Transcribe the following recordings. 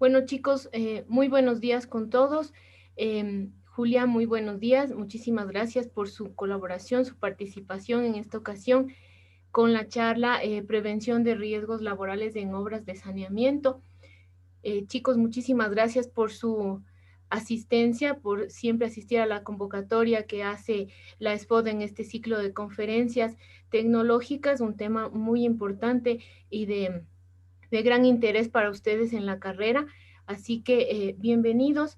Bueno, chicos, muy buenos días con todos. Julia, muy buenos días. Muchísimas gracias por su colaboración, su participación en esta ocasión con la charla Prevención de riesgos laborales en obras de saneamiento. Chicos, muchísimas gracias por su asistencia, por siempre asistir a la convocatoria que hace la SPOD en este ciclo de conferencias tecnológicas, un tema muy importante y de gran interés para ustedes en la carrera. Así que bienvenidos.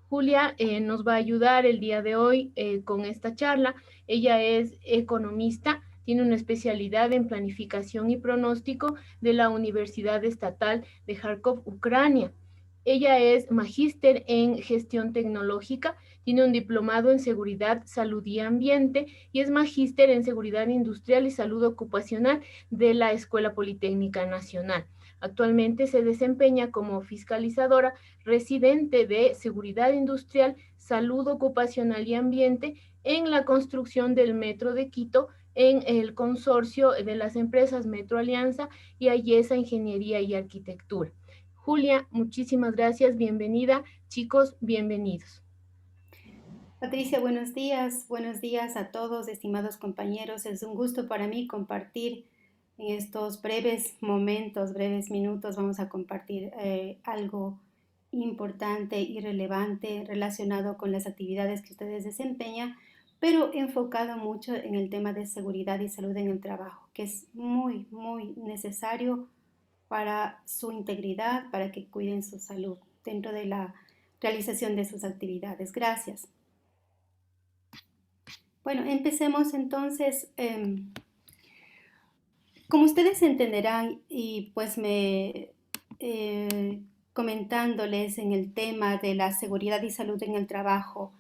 Julia nos va a ayudar el día de hoy con esta charla. Ella es economista, tiene una especialidad en planificación y pronóstico de la Universidad Estatal de Kharkov, Ucrania. Ella es magíster en gestión tecnológica, tiene un diplomado en seguridad, salud y ambiente y es magíster en seguridad industrial y salud ocupacional de la Escuela Politécnica Nacional. Actualmente se desempeña como fiscalizadora residente de seguridad industrial, salud ocupacional y ambiente en la construcción del Metro de Quito en el consorcio de las empresas Metro Alianza y Ayesa Ingeniería y Arquitectura. Julia, muchísimas gracias, bienvenida. Chicos, bienvenidos. Patricia, buenos días a todos, estimados compañeros. Es un gusto para mí compartir en estos breves momentos, breves minutos. Vamos a compartir algo importante y relevante relacionado con las actividades que ustedes desempeñan, pero enfocado mucho en el tema de seguridad y salud en el trabajo, que es muy necesario para su integridad, para que cuiden su salud dentro de la realización de sus actividades. Gracias. Bueno, empecemos entonces. Como ustedes entenderán y pues comentándoles en el tema de la seguridad y salud en el trabajo,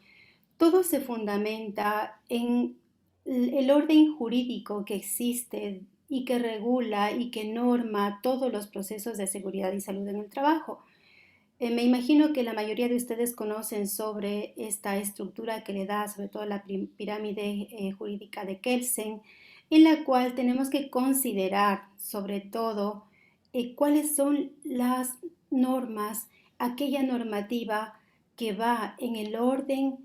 todo se fundamenta en el orden jurídico que existe y que regula y que norma todos los procesos de seguridad y salud en el trabajo. Me imagino que la mayoría de ustedes conocen sobre esta estructura que le da sobre todo la pirámide jurídica de Kelsen, en la cual tenemos que considerar sobre todo cuáles son las normas, aquella normativa que va en el orden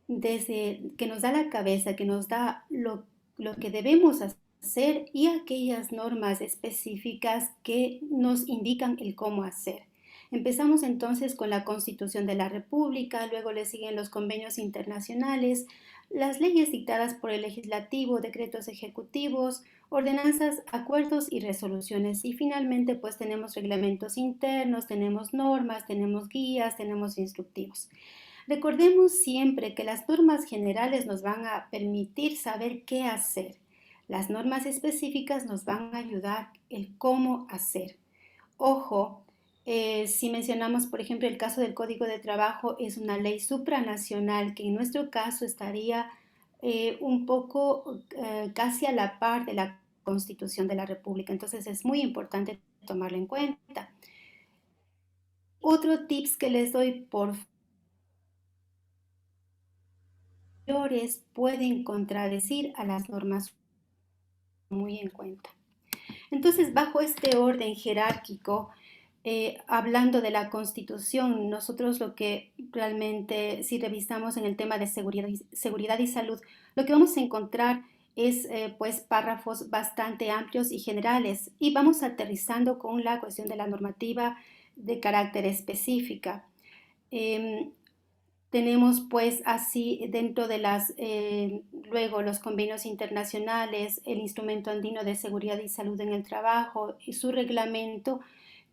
desde que nos da la cabeza, que nos da lo que debemos hacer y aquellas normas específicas que nos indican el cómo hacer. Empezamos entonces con la Constitución de la República, luego le siguen los convenios internacionales, las leyes dictadas por el legislativo, decretos ejecutivos, ordenanzas, acuerdos y resoluciones. Y finalmente pues tenemos reglamentos internos, tenemos normas, tenemos guías, tenemos instructivos. Recordemos siempre que las normas generales nos van a permitir saber qué hacer. Las normas específicas nos van a ayudar el cómo hacer. Ojo, si mencionamos, por ejemplo, el caso del Código de Trabajo, es una ley supranacional que en nuestro caso estaría un poco casi a la par de la Constitución de la República. Entonces es muy importante tomarlo en cuenta. Otro tips que les doy, por favores, pueden contradecir a las normas muy en cuenta. Entonces, bajo este orden jerárquico, hablando de la Constitución, nosotros lo que realmente, si revisamos en el tema de seguridad y salud, lo que vamos a encontrar es pues párrafos bastante amplios y generales y vamos aterrizando con la cuestión de la normativa de carácter específica. Tenemos pues así dentro de luego los convenios internacionales, el Instrumento Andino de Seguridad y Salud en el Trabajo y su reglamento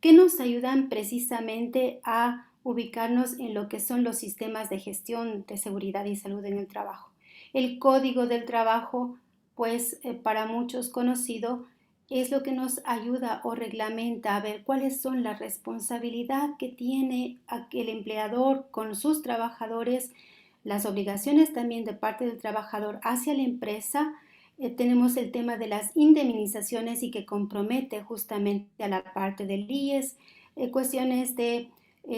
que nos ayudan precisamente a ubicarnos en lo que son los sistemas de gestión de seguridad y salud en el trabajo. El Código del Trabajo, pues para muchos conocido, es lo que nos ayuda o reglamenta a ver cuáles son la responsabilidad que tiene el empleador con sus trabajadores, las obligaciones también de parte del trabajador hacia la empresa. Tenemos el tema de las indemnizaciones y que compromete justamente a la parte del IES, cuestiones de,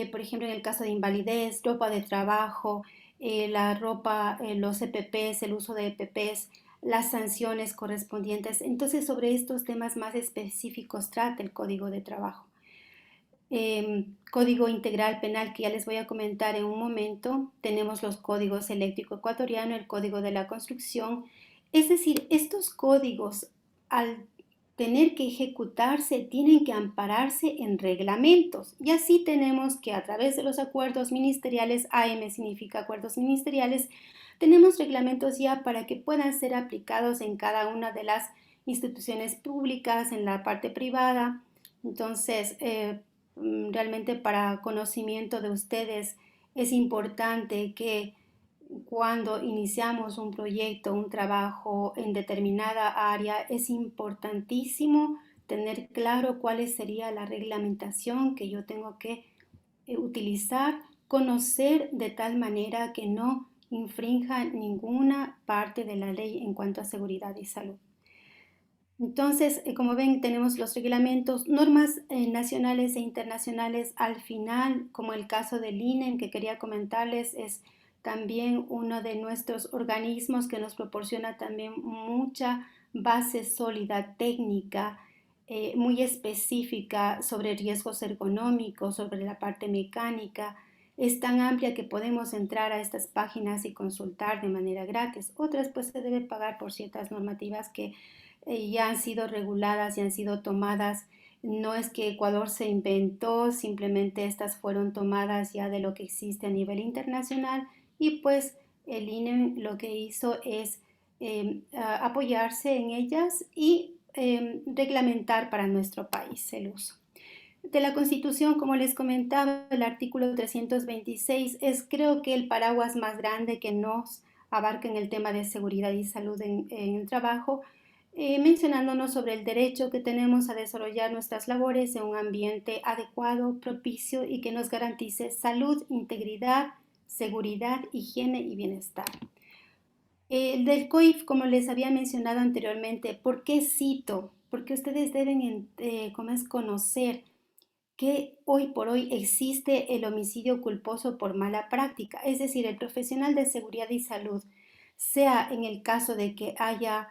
por ejemplo, en el caso de invalidez, ropa de trabajo, la ropa, los EPPs, el uso de EPPs, las sanciones correspondientes. Entonces, sobre estos temas más específicos trata el Código de Trabajo. Código Integral Penal que ya les voy a comentar en un momento. Tenemos los códigos eléctrico ecuatoriano, el Código de la Construcción. Es decir, estos códigos, al tener que ejecutarse, tienen que ampararse en reglamentos. Y así tenemos que a través de los acuerdos ministeriales, AM significa acuerdos ministeriales, tenemos reglamentos ya para que puedan ser aplicados en cada una de las instituciones públicas, en la parte privada. Entonces, realmente para conocimiento de ustedes es importante que cuando iniciamos un proyecto, un trabajo en determinada área, es importantísimo tener claro cuál sería la reglamentación que yo tengo que utilizar, conocer de tal manera que no infrinja ninguna parte de la ley en cuanto a seguridad y salud. Entonces, como ven, tenemos los reglamentos, normas nacionales e internacionales al final, como el caso del INEM que quería comentarles, es también uno de nuestros organismos que nos proporciona también mucha base sólida técnica, muy específica sobre riesgos ergonómicos, sobre la parte mecánica. Es tan amplia que podemos entrar a estas páginas y consultar de manera gratis. Otras pues se debe pagar por ciertas normativas que ya han sido reguladas y han sido tomadas. No es que Ecuador se inventó, simplemente estas fueron tomadas ya de lo que existe a nivel internacional y pues el INE lo que hizo es apoyarse en ellas y reglamentar para nuestro país el uso. De la Constitución, como les comentaba, el artículo 326 es creo que el paraguas más grande que nos abarca en el tema de seguridad y salud en el trabajo, mencionándonos sobre el derecho que tenemos a desarrollar nuestras labores en un ambiente adecuado, propicio y que nos garantice salud, integridad, seguridad, higiene y bienestar. El del COIF, como les había mencionado anteriormente, ¿por qué cito? Porque ustedes deben conocer que hoy por hoy existe el homicidio culposo por mala práctica, es decir, el profesional de seguridad y salud, sea en el caso de que haya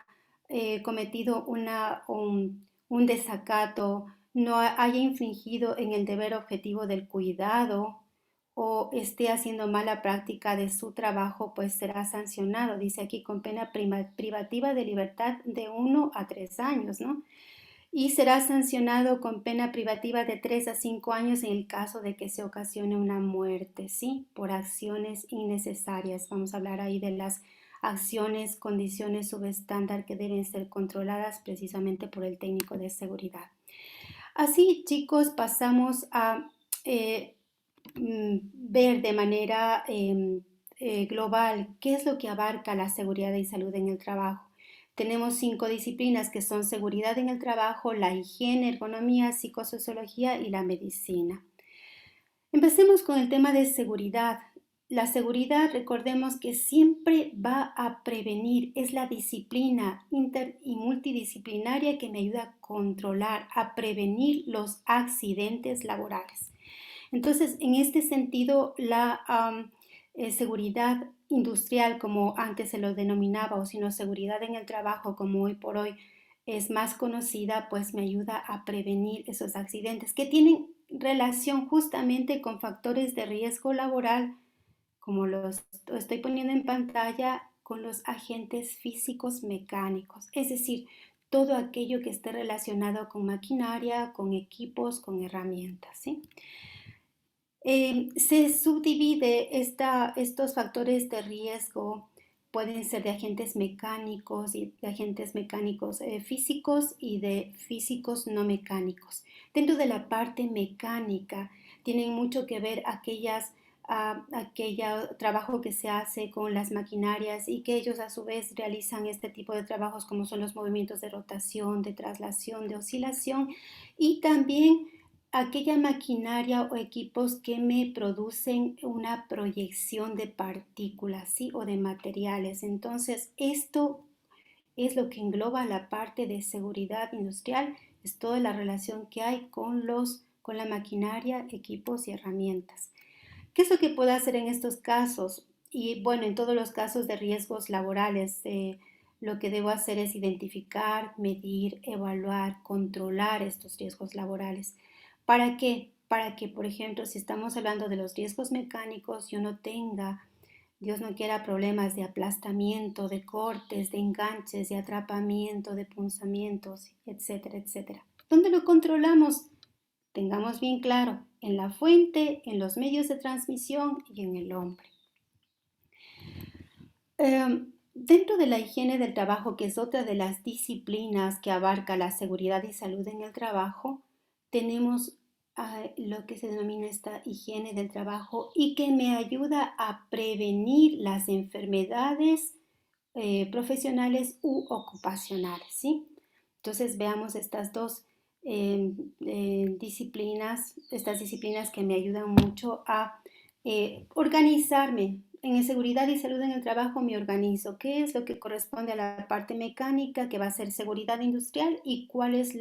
cometido un desacato, no haya infringido en el deber objetivo del cuidado o esté haciendo mala práctica de su trabajo, pues será sancionado, dice aquí, con pena privativa de libertad de 1 a 3 años, ¿no? Y será sancionado con pena privativa de 3 a 5 años en el caso de que se ocasione una muerte, ¿sí? Por acciones innecesarias. Vamos a hablar ahí de las acciones, condiciones subestándar que deben ser controladas precisamente por el técnico de seguridad. Así, chicos, pasamos a ver de manera global qué es lo que abarca la seguridad y salud en el trabajo. Tenemos 5 disciplinas que son seguridad en el trabajo, la higiene, ergonomía, psicosociología y la medicina. Empecemos con el tema de seguridad. La seguridad, recordemos que siempre va a prevenir, es la disciplina inter y multidisciplinaria que me ayuda a controlar, a prevenir los accidentes laborales. Entonces, en este sentido, la seguridad industrial, como antes se lo denominaba, o sino seguridad en el trabajo, como hoy por hoy es más conocida, pues me ayuda a prevenir esos accidentes que tienen relación justamente con factores de riesgo laboral, como los estoy poniendo en pantalla, con los agentes físicos mecánicos, es decir, todo aquello que esté relacionado con maquinaria, con equipos, con herramientas, ¿sí? Se subdivide estos factores de riesgo, pueden ser de agentes mecánicos y de agentes mecánicos físicos y de físicos no mecánicos. Dentro de la parte mecánica tienen mucho que ver aquel trabajo que se hace con las maquinarias y que ellos a su vez realizan este tipo de trabajos como son los movimientos de rotación, de traslación, de oscilación y también aquella maquinaria o equipos que me producen una proyección de partículas, ¿sí? O de materiales. Entonces, esto es lo que engloba la parte de seguridad industrial, es toda la relación que hay con la maquinaria, equipos y herramientas. ¿Qué es lo que puedo hacer en estos casos? Y bueno, en todos los casos de riesgos laborales, lo que debo hacer es identificar, medir, evaluar, controlar estos riesgos laborales. ¿Para qué? para que, por ejemplo, si estamos hablando de los riesgos mecánicos, yo no tenga, Dios no quiera, problemas de aplastamiento, de cortes, de enganches, de atrapamiento, de punzamientos, etcétera, etcétera. ¿Dónde lo controlamos? Tengamos bien claro, en la fuente, en los medios de transmisión y en el hombre. Dentro de la higiene del trabajo, que es otra de las disciplinas que abarca la seguridad y salud en el trabajo, tenemos lo que se denomina esta higiene del trabajo y que me ayuda a prevenir las enfermedades profesionales u ocupacionales, ¿sí? Entonces veamos estas dos disciplinas, estas disciplinas que me ayudan mucho a organizarme. En seguridad y salud en el trabajo me organizo. ¿Qué es lo que corresponde a la parte mecánica, que va a ser seguridad industrial, y cuáles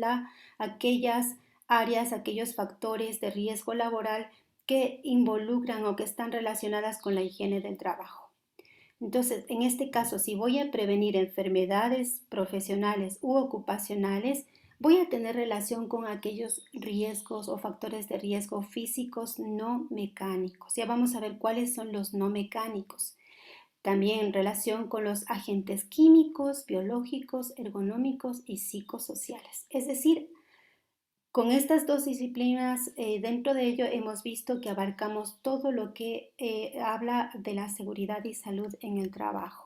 aquellas áreas, aquellos factores de riesgo laboral que involucran o que están relacionadas con la higiene del trabajo? Entonces, en este caso, si voy a prevenir enfermedades profesionales u ocupacionales, voy a tener relación con aquellos riesgos o factores de riesgo físicos no mecánicos. Ya vamos a ver cuáles son los no mecánicos. También en relación con los agentes químicos, biológicos, ergonómicos y psicosociales. Es decir, con estas dos disciplinas, dentro de ello hemos visto que abarcamos todo lo que habla de la seguridad y salud en el trabajo.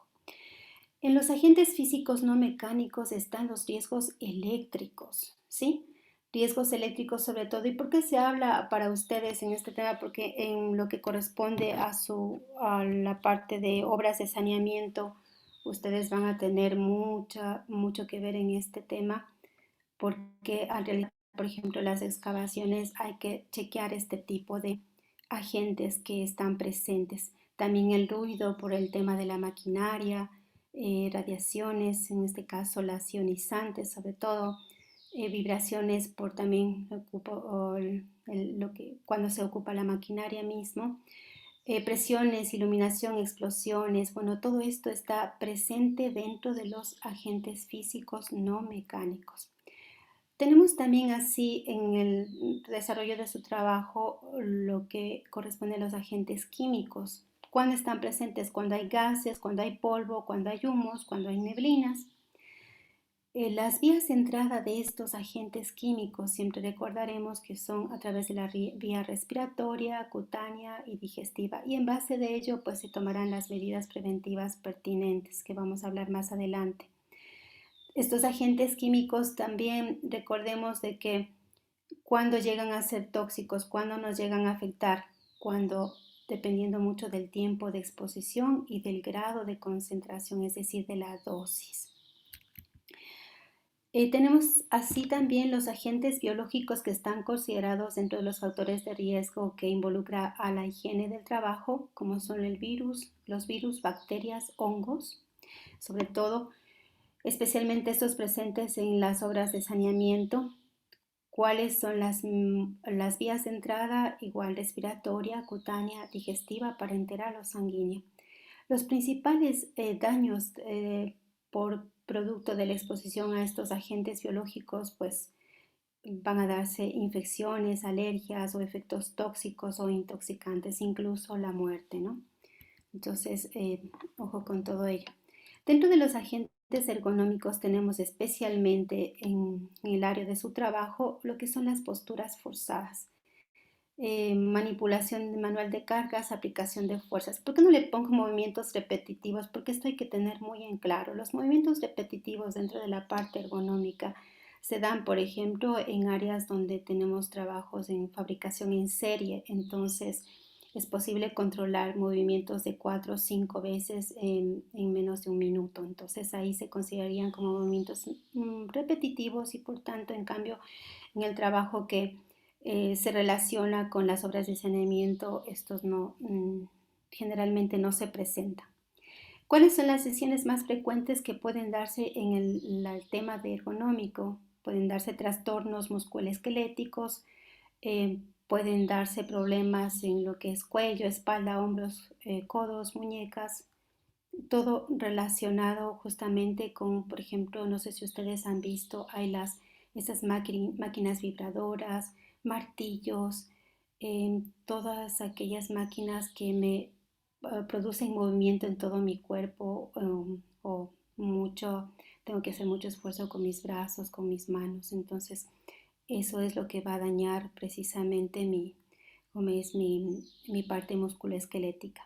En los agentes físicos no mecánicos están los riesgos eléctricos, ¿sí? Riesgos eléctricos sobre todo. ¿Y por qué se habla para ustedes en este tema? Porque en lo que corresponde a la parte de obras de saneamiento, ustedes van a tener mucho que ver en este tema, porque en realidad, por ejemplo, las excavaciones hay que chequear este tipo de agentes que están presentes. También el ruido por el tema de la maquinaria, radiaciones, en este caso las ionizantes sobre todo, vibraciones por también cuando se ocupa la maquinaria mismo, presiones, iluminación, explosiones, bueno, todo esto está presente dentro de los agentes físicos no mecánicos. Tenemos también así en el desarrollo de su trabajo lo que corresponde a los agentes químicos. ¿Cuándo están presentes? Cuando hay gases, cuando hay polvo, cuando hay humos, cuando hay neblinas. Las vías de entrada de estos agentes químicos siempre recordaremos que son a través de la vía respiratoria, cutánea y digestiva. Y en base de ello pues se tomarán las medidas preventivas pertinentes que vamos a hablar más adelante. Estos agentes químicos también recordemos de que cuando llegan a ser tóxicos, cuando nos llegan a afectar, cuando dependiendo mucho del tiempo de exposición y del grado de concentración, es decir, de la dosis. Tenemos así también los agentes biológicos que están considerados dentro de los factores de riesgo que involucra a la higiene del trabajo, como son los virus, bacterias, hongos, sobre todo especialmente estos presentes en las obras de saneamiento. ¿Cuáles son las vías de entrada? Igual respiratoria, cutánea, digestiva, parenteral o sanguínea. Los principales daños por producto de la exposición a estos agentes biológicos pues van a darse infecciones, alergias o efectos tóxicos o intoxicantes, incluso la muerte, ¿no? Entonces, ojo con todo ello. Dentro de los agentes ergonómicos tenemos especialmente en el área de su trabajo lo que son las posturas forzadas. Manipulación manual de cargas, aplicación de fuerzas. ¿Por qué no le pongo movimientos repetitivos? Porque esto hay que tener muy en claro. Los movimientos repetitivos dentro de la parte ergonómica se dan, por ejemplo, en áreas donde tenemos trabajos en fabricación en serie. Entonces, es posible controlar movimientos de 4 o 5 veces en menos de un minuto. Entonces, ahí se considerarían como movimientos repetitivos y, por tanto, en cambio, en el trabajo que se relaciona con las obras de saneamiento, estos generalmente no se presentan. ¿Cuáles son las lesiones más frecuentes que pueden darse en el tema de ergonómico? Pueden darse trastornos musculoesqueléticos, pueden darse problemas en lo que es cuello, espalda, hombros, codos, muñecas, todo relacionado justamente con, por ejemplo, no sé si ustedes han visto, hay esas máquinas vibradoras, martillos, todas aquellas máquinas que me producen movimiento en todo mi cuerpo o mucho, tengo que hacer mucho esfuerzo con mis brazos, con mis manos. Entonces, eso es lo que va a dañar precisamente como es mi parte musculoesquelética.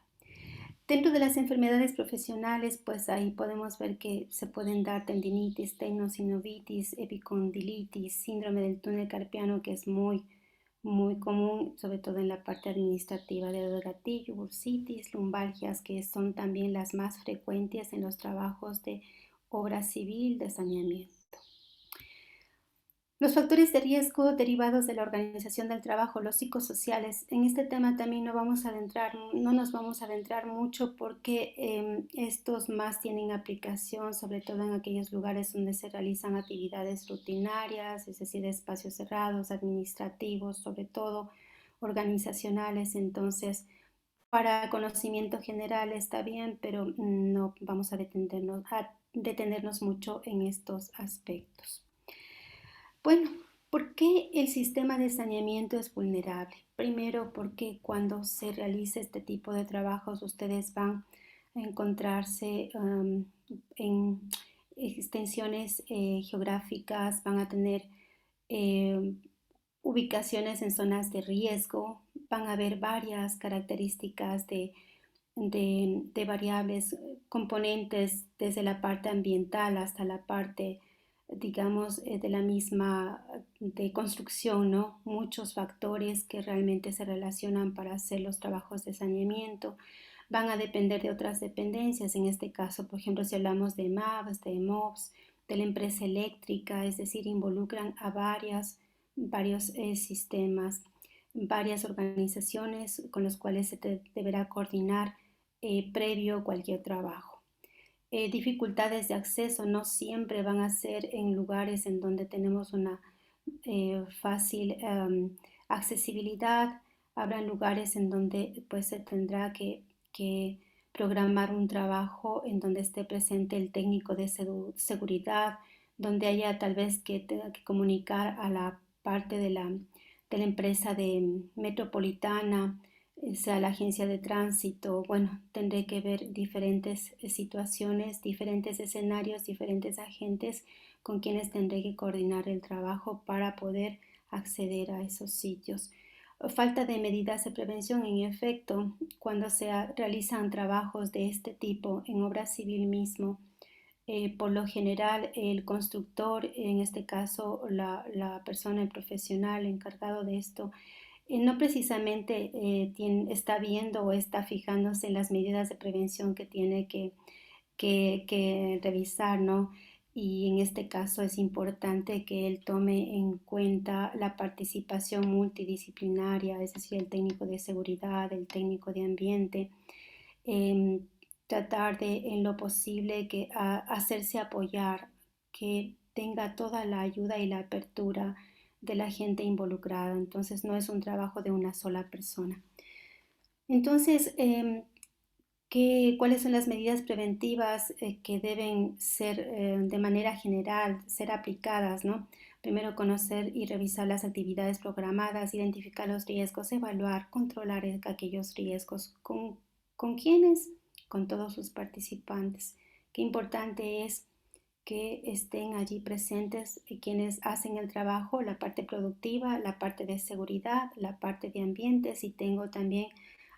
Dentro de las enfermedades profesionales, pues ahí podemos ver que se pueden dar tendinitis, tendinosinovitis, epicondilitis, síndrome del túnel carpiano, que es muy común, sobre todo en la parte administrativa del gatillo, bursitis, lumbalgias, que son también las más frecuentes en los trabajos de obra civil, de saneamiento. Los factores de riesgo derivados de la organización del trabajo, los psicosociales, en este tema también no nos vamos a adentrar mucho porque estos más tienen aplicación sobre todo en aquellos lugares donde se realizan actividades rutinarias, es decir, espacios cerrados, administrativos, sobre todo organizacionales. Entonces, para conocimiento general está bien, pero no vamos a detenernos mucho en estos aspectos. Bueno, ¿por qué el sistema de saneamiento es vulnerable? Primero, porque cuando se realice este tipo de trabajos, ustedes van a encontrarse en extensiones geográficas, van a tener eh, ubicaciones en zonas de riesgo, van a haber varias características de variables, componentes desde la parte ambiental hasta la parte, digamos, de la misma de construcción, ¿no? Muchos factores que realmente se relacionan para hacer los trabajos de saneamiento. Van a depender de otras dependencias, en este caso, por ejemplo, si hablamos de MAVs, de MOVs, de la empresa eléctrica, es decir, involucran a varios sistemas, varias organizaciones con los cuales se deberá coordinar previo a cualquier trabajo. Dificultades de acceso no siempre van a ser en lugares en donde tenemos una fácil accesibilidad. Habrá lugares en donde pues se tendrá que programar un trabajo en donde esté presente el técnico de seguridad, donde haya tal vez que tenga que comunicar a la parte de la empresa de metropolitana, sea la agencia de tránsito. Bueno, tendré que ver diferentes situaciones, diferentes escenarios, diferentes agentes con quienes tendré que coordinar el trabajo para poder acceder a esos sitios. Falta de medidas de prevención, en efecto, cuando se realizan trabajos de este tipo en obra civil mismo, por lo general el constructor, en este caso la persona, el profesional encargado de esto, no precisamente está viendo o está fijándose en las medidas de prevención que tiene que revisar, ¿no? Y en este caso es importante que él tome en cuenta la participación multidisciplinaria, es decir, el técnico de seguridad, el técnico de ambiente, eh, tratar de en lo posible que hacerse apoyar, que tenga toda la ayuda y la apertura de la gente involucrada. Entonces no es un trabajo de una sola persona. Entonces, ¿cuáles son las medidas preventivas que deben ser de manera general, ser aplicadas, ¿no? Primero, conocer y revisar las actividades programadas, identificar los riesgos, evaluar, controlar aquellos riesgos. ¿Con quiénes? Con todos sus participantes. Qué importante es que estén allí presentes quienes hacen el trabajo, la parte productiva, la parte de seguridad, la parte de ambiente, si tengo también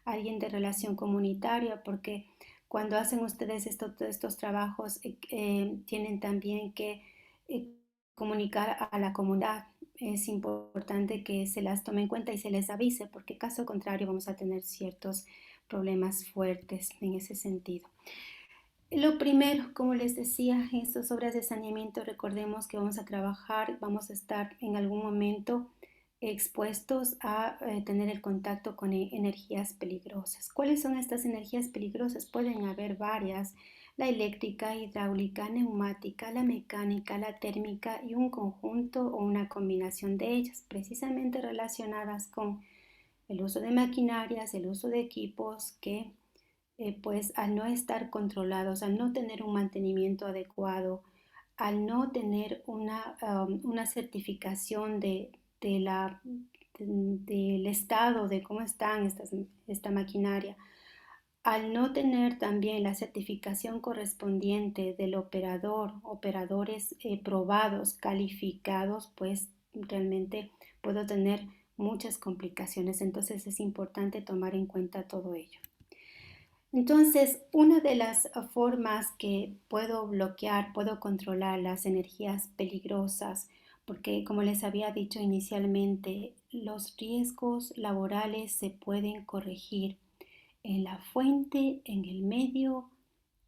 alguien de relación comunitaria, porque cuando hacen ustedes estos trabajos tienen también que comunicar a la comunidad. Es importante que se las tome en cuenta y se les avise, porque caso contrario vamos a tener ciertos problemas fuertes en ese sentido. Lo primero, como les decía, en estas obras de saneamiento, recordemos que vamos a trabajar, vamos a estar en algún momento expuestos a tener el contacto con energías peligrosas. ¿Cuáles son estas energías peligrosas? Pueden haber varias: la eléctrica, hidráulica, neumática, la mecánica, la térmica y un conjunto o una combinación de ellas, precisamente relacionadas con el uso de maquinarias, el uso de equipos que pues al no estar controlados, al no tener un mantenimiento adecuado, al no tener una certificación del estado, de cómo están esta maquinaria. Al no tener también la certificación correspondiente del operador, operadores probados, calificados, pues realmente puedo tener muchas complicaciones. Entonces es importante tomar en cuenta todo ello. Entonces, una de las formas que puedo bloquear, puedo controlar las energías peligrosas, porque como les había dicho inicialmente, los riesgos laborales se pueden corregir en la fuente, en medio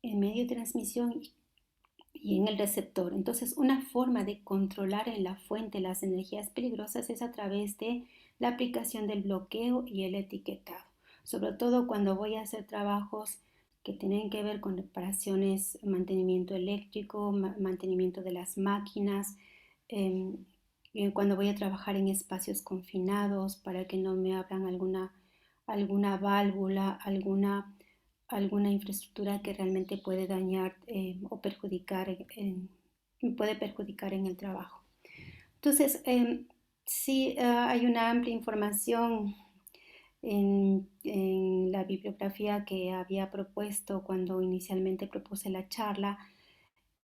de transmisión y en el receptor. Entonces, una forma de controlar en la fuente las energías peligrosas es a través de la aplicación del bloqueo y el etiquetado. Sobre todo cuando voy a hacer trabajos que tienen que ver con reparaciones, mantenimiento eléctrico, mantenimiento de las máquinas, eh, cuando voy a trabajar en espacios confinados para que no me abran alguna válvula, alguna infraestructura que realmente puede dañar o puede perjudicar en el trabajo. Entonces, sí hay una amplia información en la bibliografía que había propuesto cuando inicialmente propuse la charla.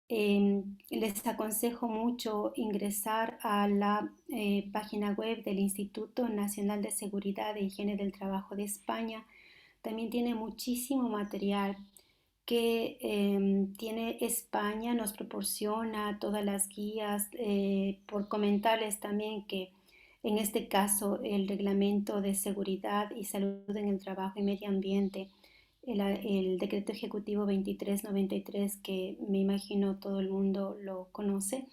Les aconsejo mucho ingresar a la página web del Instituto Nacional de Seguridad e Higiene del Trabajo de España. También tiene muchísimo material que tiene España, nos proporciona todas las guías. Por comentarles también que en este caso el Reglamento de Seguridad y Salud en el Trabajo y Medio Ambiente, el Decreto Ejecutivo 2393, que me imagino todo el mundo lo conoce.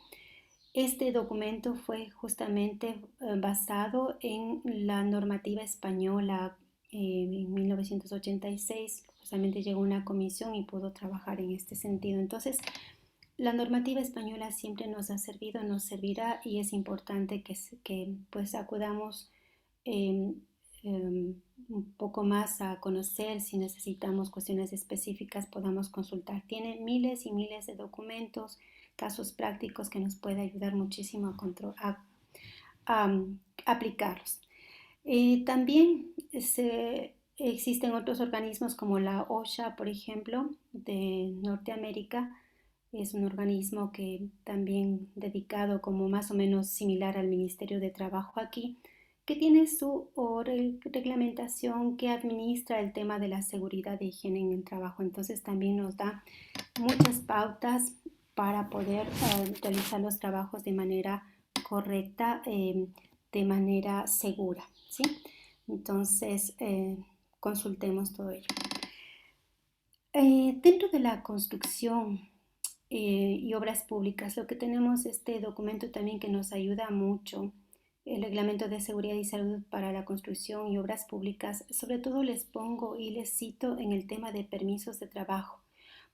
Este documento fue justamente basado en la normativa española en 1986. Justamente llegó una comisión y pudo trabajar en este sentido. Entonces, la normativa española siempre nos ha servido, nos servirá, y es importante que pues acudamos eh, un poco más a conocer. Si necesitamos cuestiones específicas, podamos consultar. Tiene miles y miles de documentos, casos prácticos que nos puede ayudar muchísimo a aplicarlos. También existen otros organismos como la OSHA, por ejemplo, de Norteamérica. Es un organismo que también dedicado como más o menos similar al Ministerio de Trabajo aquí, que tiene su reglamentación que administra el tema de la seguridad e higiene en el trabajo. Entonces también nos da muchas pautas para poder realizar los trabajos de manera correcta, de manera segura, ¿sí? Entonces, consultemos todo ello. Dentro de la construcción y obras públicas, lo que tenemos este documento también que nos ayuda mucho, el Reglamento de Seguridad y Salud para la Construcción y Obras Públicas. Sobre todo les pongo y les cito en el tema de permisos de trabajo,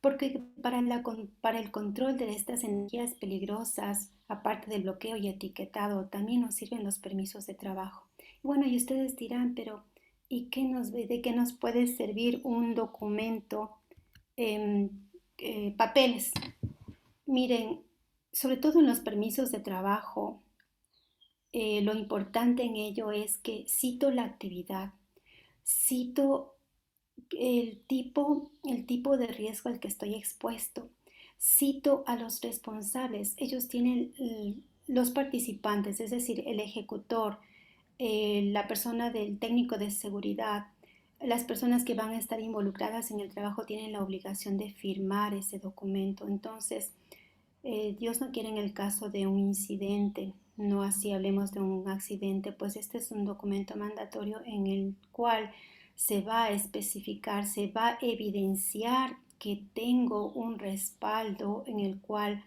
porque para el control de estas energías peligrosas, aparte del bloqueo y etiquetado, también nos sirven los permisos de trabajo. Y bueno, y ustedes dirán, pero ¿y de qué nos puede servir un documento, papeles? Miren, sobre todo en los permisos de trabajo, lo importante en ello es que cito la actividad, cito el tipo de riesgo al que estoy expuesto, cito a los responsables. Ellos tienen los participantes, es decir, el ejecutor, la persona del técnico de seguridad, las personas que van a estar involucradas en el trabajo tienen la obligación de firmar ese documento. Entonces, Dios no quiere en el caso de un incidente, no así hablemos de un accidente, pues este es un documento mandatorio en el cual se va a especificar, se va a evidenciar que tengo un respaldo en el cual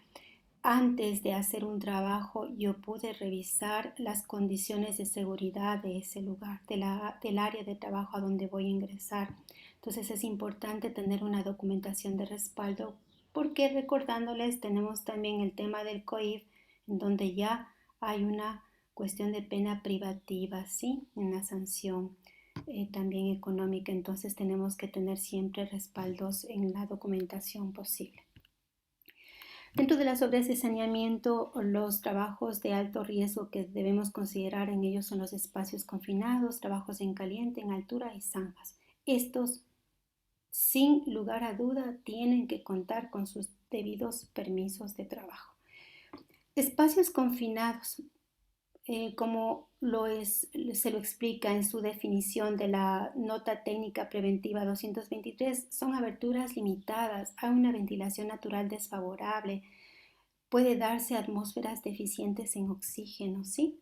antes de hacer un trabajo yo pude revisar las condiciones de seguridad de ese lugar, del área de trabajo a donde voy a ingresar. Entonces es importante tener una documentación de respaldo, porque recordándoles tenemos también el tema del COIF, en donde ya hay una cuestión de pena privativa, ¿sí? Una sanción también económica. Entonces tenemos que tener siempre respaldos en la documentación posible. Dentro de las obras de saneamiento, los trabajos de alto riesgo que debemos considerar en ellos son los espacios confinados, trabajos en caliente, en altura y zanjas. Estos, sin lugar a duda, tienen que contar con sus debidos permisos de trabajo. Espacios confinados, se lo explica en su definición de la Nota Técnica Preventiva 223, son aberturas limitadas a una ventilación natural desfavorable. Puede darse atmósferas deficientes en oxígeno, ¿sí?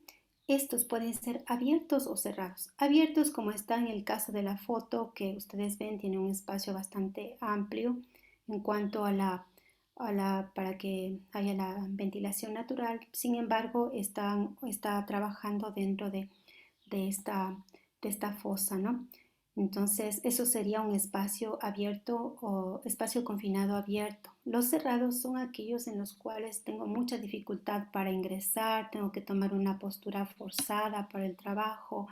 Estos pueden ser abiertos o cerrados. Abiertos, como está en el caso de la foto que ustedes ven, tiene un espacio bastante amplio en cuanto para que haya la ventilación natural. Sin embargo, está trabajando dentro de esta fosa, ¿no? Entonces, eso sería un espacio abierto o espacio confinado abierto. Los cerrados son aquellos en los cuales tengo mucha dificultad para ingresar, tengo que tomar una postura forzada para el trabajo.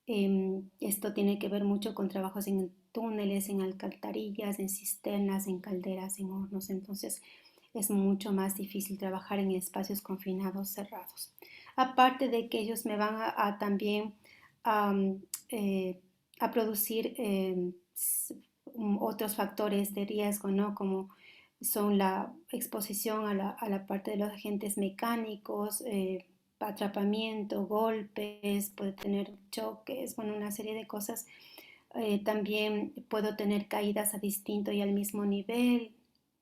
Esto tiene que ver mucho con trabajos en túneles, en alcantarillas, en cisternas, en calderas, en hornos. Entonces, es mucho más difícil trabajar en espacios confinados cerrados. Aparte de que ellos me van a también eh, a producir otros factores de riesgo, ¿no? Como son la exposición a la parte de los agentes mecánicos, atrapamiento, golpes, puede tener choques, bueno, una serie de cosas. También puedo tener caídas a distinto y al mismo nivel,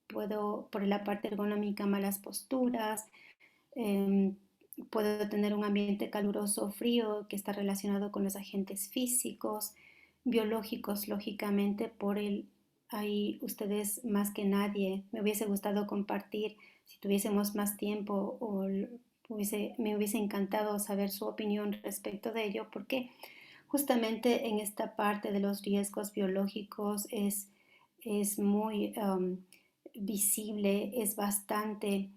puedo, por la parte ergonómica, malas posturas, eh, puedo tener un ambiente caluroso o frío que está relacionado con los agentes físicos, biológicos, lógicamente, ahí ustedes más que nadie, me hubiese gustado compartir, si tuviésemos más tiempo, me hubiese encantado saber su opinión respecto de ello, porque justamente en esta parte de los riesgos biológicos es muy visible, es bastante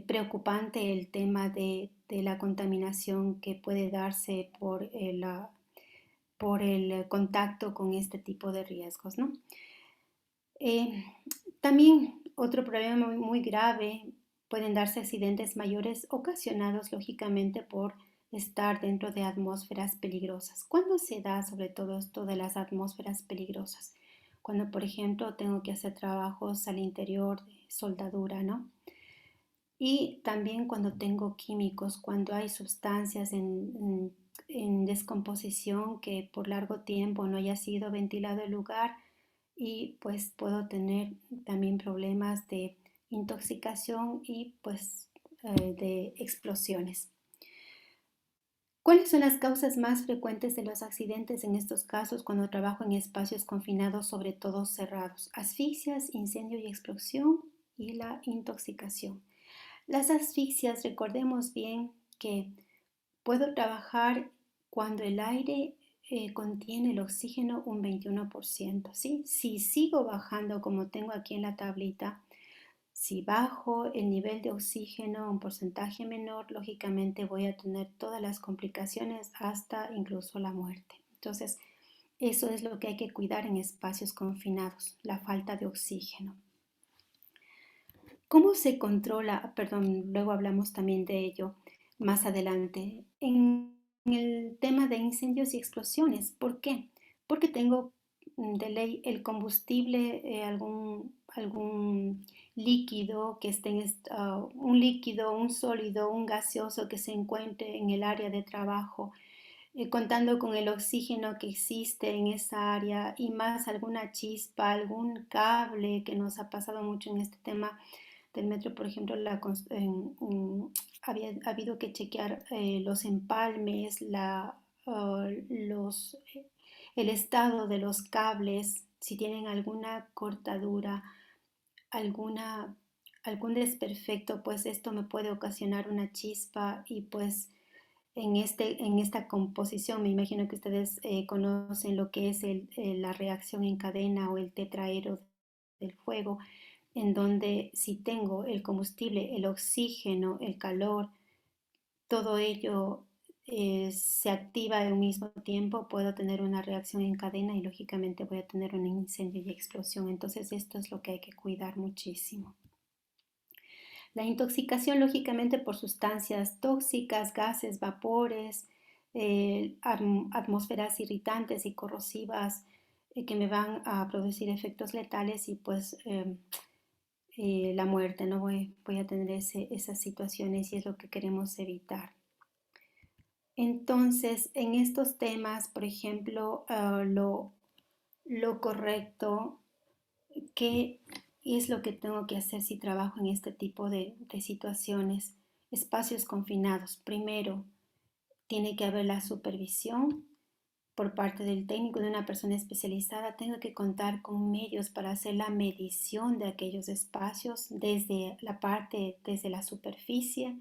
preocupante el tema de la contaminación que puede darse por el contacto con este tipo de riesgos, ¿no? Eh, También otro problema muy grave, pueden darse accidentes mayores ocasionados lógicamente por estar dentro de atmósferas peligrosas. ¿Cuándo se da sobre todo esto de las atmósferas peligrosas? Cuando, por ejemplo, tengo que hacer trabajos al interior de soldadura, ¿no? Y también cuando tengo químicos, cuando hay sustancias en descomposición que por largo tiempo no haya sido ventilado el lugar, y pues puedo tener también problemas de intoxicación y pues de explosiones. ¿Cuáles son las causas más frecuentes de los accidentes en estos casos cuando trabajo en espacios confinados, sobre todo cerrados? Asfixias, incendio y explosión y la intoxicación. Las asfixias, recordemos bien que puedo trabajar cuando el aire contiene el oxígeno un 21%, ¿sí? Si sigo bajando como tengo aquí en la tablita, si bajo el nivel de oxígeno a un porcentaje menor, lógicamente voy a tener todas las complicaciones hasta incluso la muerte. Entonces, eso es lo que hay que cuidar en espacios confinados, la falta de oxígeno. ¿Cómo se controla? Perdón, luego hablamos también de ello más adelante. En el tema de incendios y explosiones, ¿por qué? Porque tengo de ley el combustible, algún líquido que esté un líquido, un sólido, un gaseoso que se encuentre en el área de trabajo, contando con el oxígeno que existe en esa área y más alguna chispa, algún cable que nos ha pasado mucho en este tema del metro, por ejemplo, ha habido que chequear los empalmes, los, el estado de los cables, si tienen alguna cortadura, alguna, algún desperfecto, pues esto me puede ocasionar una chispa y pues en esta composición, me imagino que ustedes conocen lo que es la reacción en cadena o el tetraero del fuego, en donde si tengo el combustible, el oxígeno, el calor, todo ello se activa al mismo tiempo, puedo tener una reacción en cadena y lógicamente voy a tener un incendio y explosión. Entonces esto es lo que hay que cuidar muchísimo. La intoxicación, lógicamente, por sustancias tóxicas, gases, vapores, atmósferas irritantes y corrosivas que me van a producir efectos letales y pues la muerte, ¿no? Voy a tener esas situaciones y es lo que queremos evitar. Entonces, en estos temas, por ejemplo, lo correcto, ¿qué es lo que tengo que hacer si trabajo en este tipo de situaciones? Espacios confinados. Primero, tiene que haber la supervisión por parte del técnico de una persona especializada. Tengo que contar con medios para hacer la medición de aquellos espacios desde la superficie.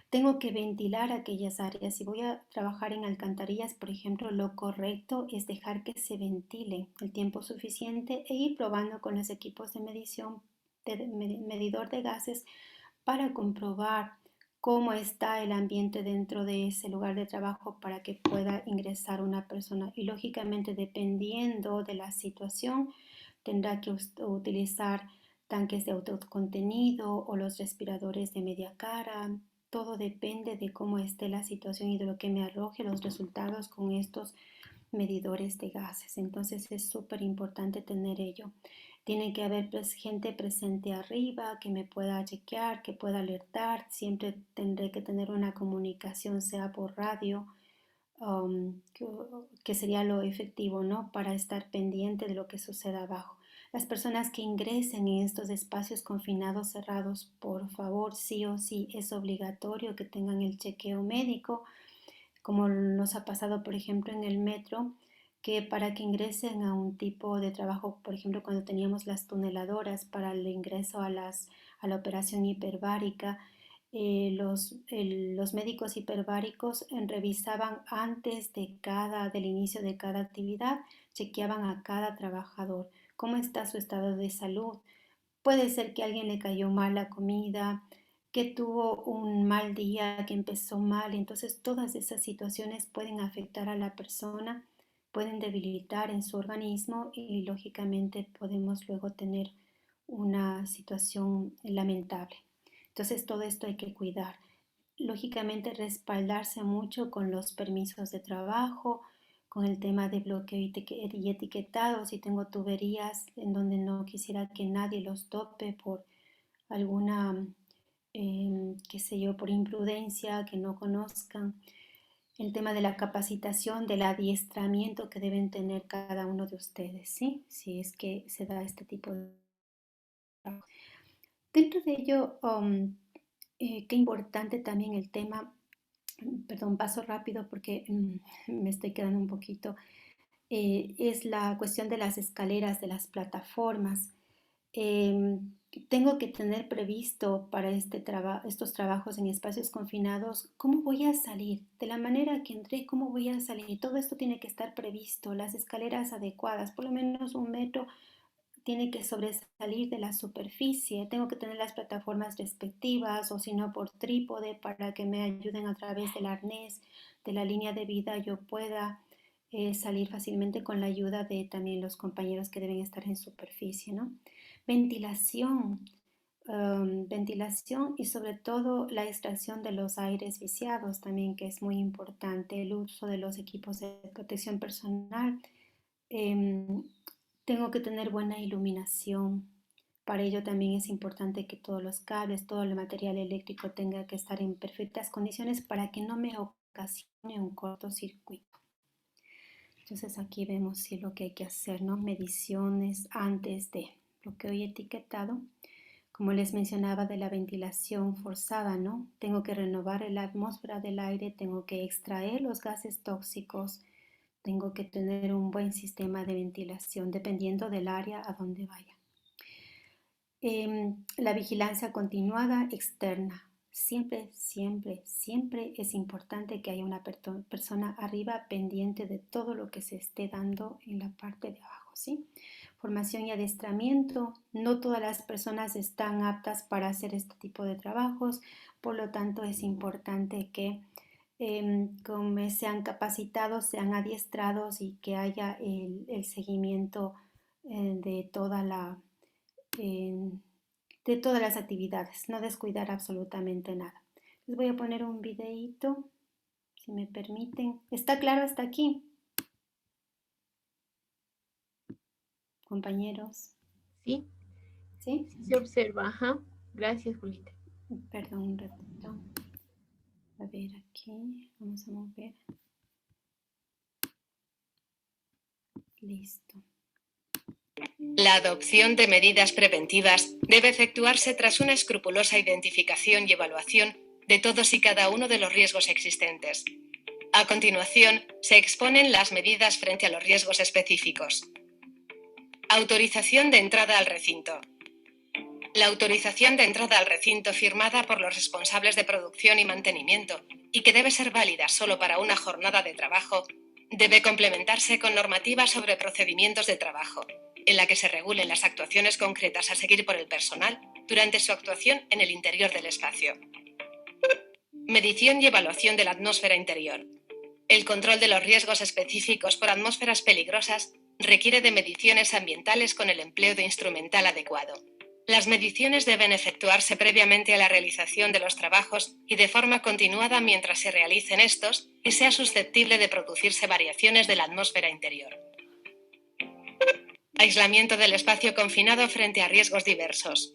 Tengo que ventilar aquellas áreas. Si voy a trabajar en alcantarillas, por ejemplo, lo correcto es dejar que se ventile el tiempo suficiente e ir probando con los equipos de medición, medidor de gases, para comprobar cómo está el ambiente dentro de ese lugar de trabajo para que pueda ingresar una persona. Y lógicamente, dependiendo de la situación, tendrá que utilizar tanques de autocontenido o los respiradores de media cara. Todo depende de cómo esté la situación y de lo que me arroje los resultados con estos medidores de gases. Entonces es súper importante tener ello. Tiene que haber gente presente arriba que me pueda chequear, que pueda alertar. Siempre tendré que tener una comunicación, sea por radio, que sería lo efectivo, ¿no? Para estar pendiente de lo que suceda abajo. Las personas que ingresen en estos espacios confinados cerrados, por favor, sí o sí, es obligatorio que tengan el chequeo médico, como nos ha pasado, por ejemplo, en el metro, que para que ingresen a un tipo de trabajo, por ejemplo, cuando teníamos las tuneladoras para el ingreso a la operación hiperbárica, los médicos hiperbáricos revisaban antes del inicio de cada actividad, chequeaban a cada trabajador, cómo está su estado de salud. Puede ser que a alguien le cayó mal la comida, que tuvo un mal día, que empezó mal. Entonces todas esas situaciones pueden afectar a la persona, pueden debilitar en su organismo y lógicamente podemos luego tener una situación lamentable. Entonces todo esto hay que cuidar. Lógicamente respaldarse mucho con los permisos de trabajo, con el tema de bloqueo y etiquetado. Si tengo tuberías en donde no quisiera que nadie los tope por alguna, qué sé yo, por imprudencia, que no conozcan. El tema de la capacitación, del adiestramiento que deben tener cada uno de ustedes, ¿sí? Si es que se da este tipo de trabajo. Dentro de ello, qué importante también el tema, perdón, paso rápido porque me estoy quedando un poquito, es la cuestión de las escaleras, de las plataformas. Em, Tengo que tener previsto para estos trabajos en espacios confinados cómo voy a salir, de la manera que entré, cómo voy a salir. Todo esto tiene que estar previsto, las escaleras adecuadas, por lo menos 1 metro tiene que sobresalir de la superficie. Tengo que tener las plataformas respectivas o si no por trípode para que me ayuden a través del arnés, de la línea de vida, yo pueda salir fácilmente con la ayuda de también los compañeros que deben estar en superficie, ¿no? Ventilación, ventilación y sobre todo la extracción de los aires viciados también, que es muy importante, el uso de los equipos de protección personal. Em, Tengo que tener buena iluminación. Para ello también es importante que todos los cables, todo el material eléctrico tenga que estar en perfectas condiciones para que no me ocasione un cortocircuito. Entonces aquí vemos si lo que hay que hacer, ¿no? Mediciones antes de bloqueo y etiquetado. Como les mencionaba de la ventilación forzada, ¿no? Tengo que renovar la atmósfera del aire, tengo que extraer los gases tóxicos, tengo que tener un buen sistema de ventilación dependiendo del área a donde vaya. La vigilancia continuada externa. Siempre, siempre, siempre es importante que haya una persona arriba pendiente de todo lo que se esté dando en la parte de abajo, ¿sí? Formación y adiestramiento. No todas las personas están aptas para hacer este tipo de trabajos, por lo tanto es importante que como sean capacitados, sean adiestrados y que haya el seguimiento de toda la de todas las actividades, no descuidar absolutamente nada. Les voy a poner un videíto, si me permiten. ¿Está claro hasta aquí, compañeros? Sí, ¿Sí? sí se observa, ajá. Gracias, Julita. Perdón un ratito. A ver aquí, vamos a mover. Listo. La adopción de medidas preventivas debe efectuarse tras una escrupulosa identificación y evaluación de todos y cada uno de los riesgos existentes. A continuación, se exponen las medidas frente a los riesgos específicos. Autorización de entrada al recinto. La autorización de entrada al recinto firmada por los responsables de producción y mantenimiento, y que debe ser válida solo para una jornada de trabajo, debe complementarse con normativa sobre procedimientos de trabajo, en la que se regulen las actuaciones concretas a seguir por el personal durante su actuación en el interior del espacio. Medición y evaluación de la atmósfera interior. El control de los riesgos específicos por atmósferas peligrosas requiere de mediciones ambientales con el empleo de instrumental adecuado. Las mediciones deben efectuarse previamente a la realización de los trabajos y de forma continuada mientras se realicen estos y sea susceptible de producirse variaciones de la atmósfera interior. Aislamiento del espacio confinado frente a riesgos diversos.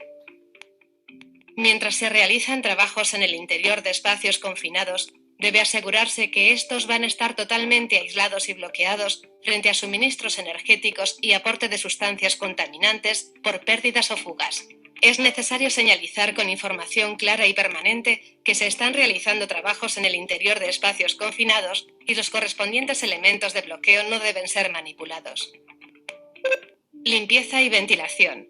Mientras se realizan trabajos en el interior de espacios confinados, debe asegurarse que estos van a estar totalmente aislados y bloqueados frente a suministros energéticos y aporte de sustancias contaminantes por pérdidas o fugas. Es necesario señalizar con información clara y permanente que se están realizando trabajos en el interior de espacios confinados y los correspondientes elementos de bloqueo no deben ser manipulados. Limpieza y ventilación.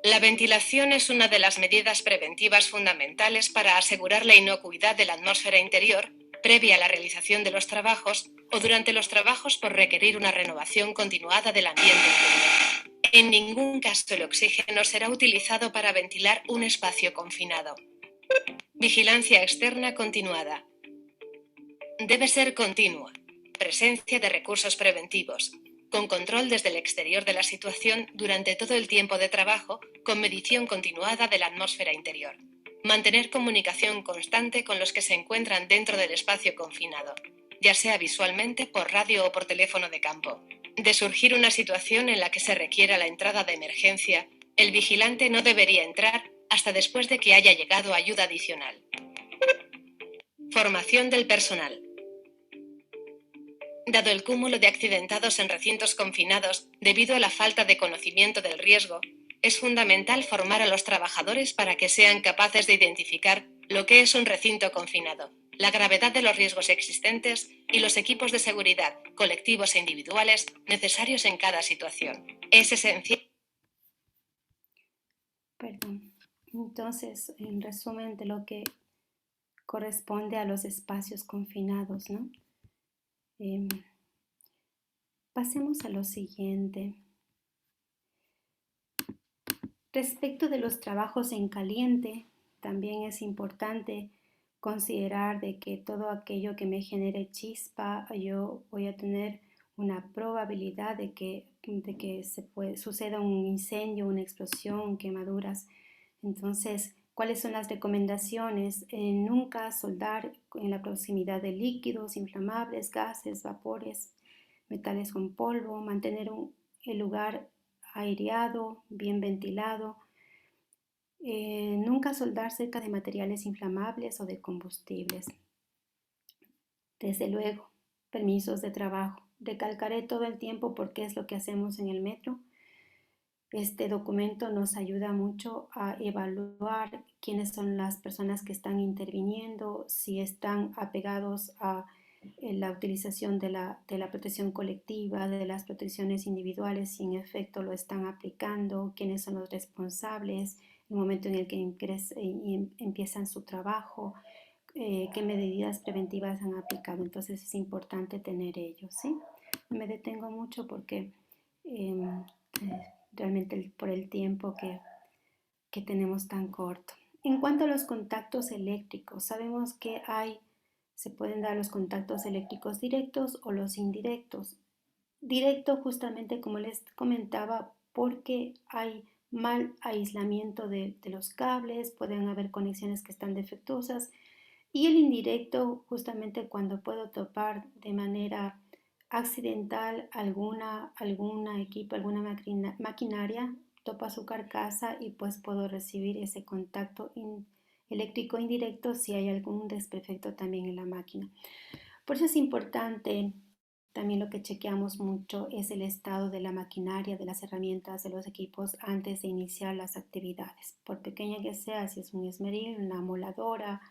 La ventilación es una de las medidas preventivas fundamentales para asegurar la inocuidad de la atmósfera interior previa a la realización de los trabajos o durante los trabajos por requerir una renovación continuada del ambiente interior. En ningún caso el oxígeno será utilizado para ventilar un espacio confinado. Vigilancia externa continuada. Debe ser continua. Presencia de recursos preventivos, con control desde el exterior de la situación durante todo el tiempo de trabajo, con medición continuada de la atmósfera interior. Mantener comunicación constante con los que se encuentran dentro del espacio confinado, ya sea visualmente, por radio o por teléfono de campo. De surgir una situación en la que se requiera la entrada de emergencia, el vigilante no debería entrar hasta después de que haya llegado ayuda adicional. Formación del personal. Dado el cúmulo de accidentados en recintos confinados debido a la falta de conocimiento del riesgo, es fundamental formar a los trabajadores para que sean capaces de identificar lo que es un recinto confinado, la gravedad de los riesgos existentes y los equipos de seguridad, colectivos e individuales, necesarios en cada situación. Es esencial. Perdón. Entonces, en resumen de lo que corresponde a los espacios confinados, ¿no? Pasemos a lo siguiente. Respecto de los trabajos en caliente, también es importante considerar de que todo aquello que me genere chispa, yo voy a tener una probabilidad de que suceda un incendio, una explosión, quemaduras. Entonces, ¿cuáles son las recomendaciones? Nunca soldar en la proximidad de líquidos inflamables, gases, vapores, metales con polvo, mantener el lugar aireado, bien ventilado. Nunca soldar cerca de materiales inflamables o de combustibles. Desde luego, permisos de trabajo. Recalcaré todo el tiempo porque es lo que hacemos en el metro. Este documento nos ayuda mucho a evaluar quiénes son las personas que están interviniendo, si están apegados a la utilización de la protección colectiva, de las protecciones individuales, si en efecto lo están aplicando, quiénes son los responsables, el momento en el que empiezan su trabajo, qué medidas preventivas han aplicado. Entonces es importante tener ello, ¿sí? No me detengo mucho porque realmente por el tiempo que tenemos tan corto. En cuanto a los contactos eléctricos, sabemos que se pueden dar los contactos eléctricos directos o los indirectos. Directo, justamente como les comentaba, porque hay mal aislamiento de los cables, pueden haber conexiones que están defectuosas. Y el indirecto, justamente cuando puedo topar de manera accidental alguna equipo, alguna maquinaria, topa su carcasa y pues puedo recibir ese contacto eléctrico indirecto si hay algún desperfecto también en la máquina. Por eso es importante, también lo que chequeamos mucho es el estado de la maquinaria, de las herramientas, de los equipos antes de iniciar las actividades. Por pequeña que sea, si es un esmeril, una moladora,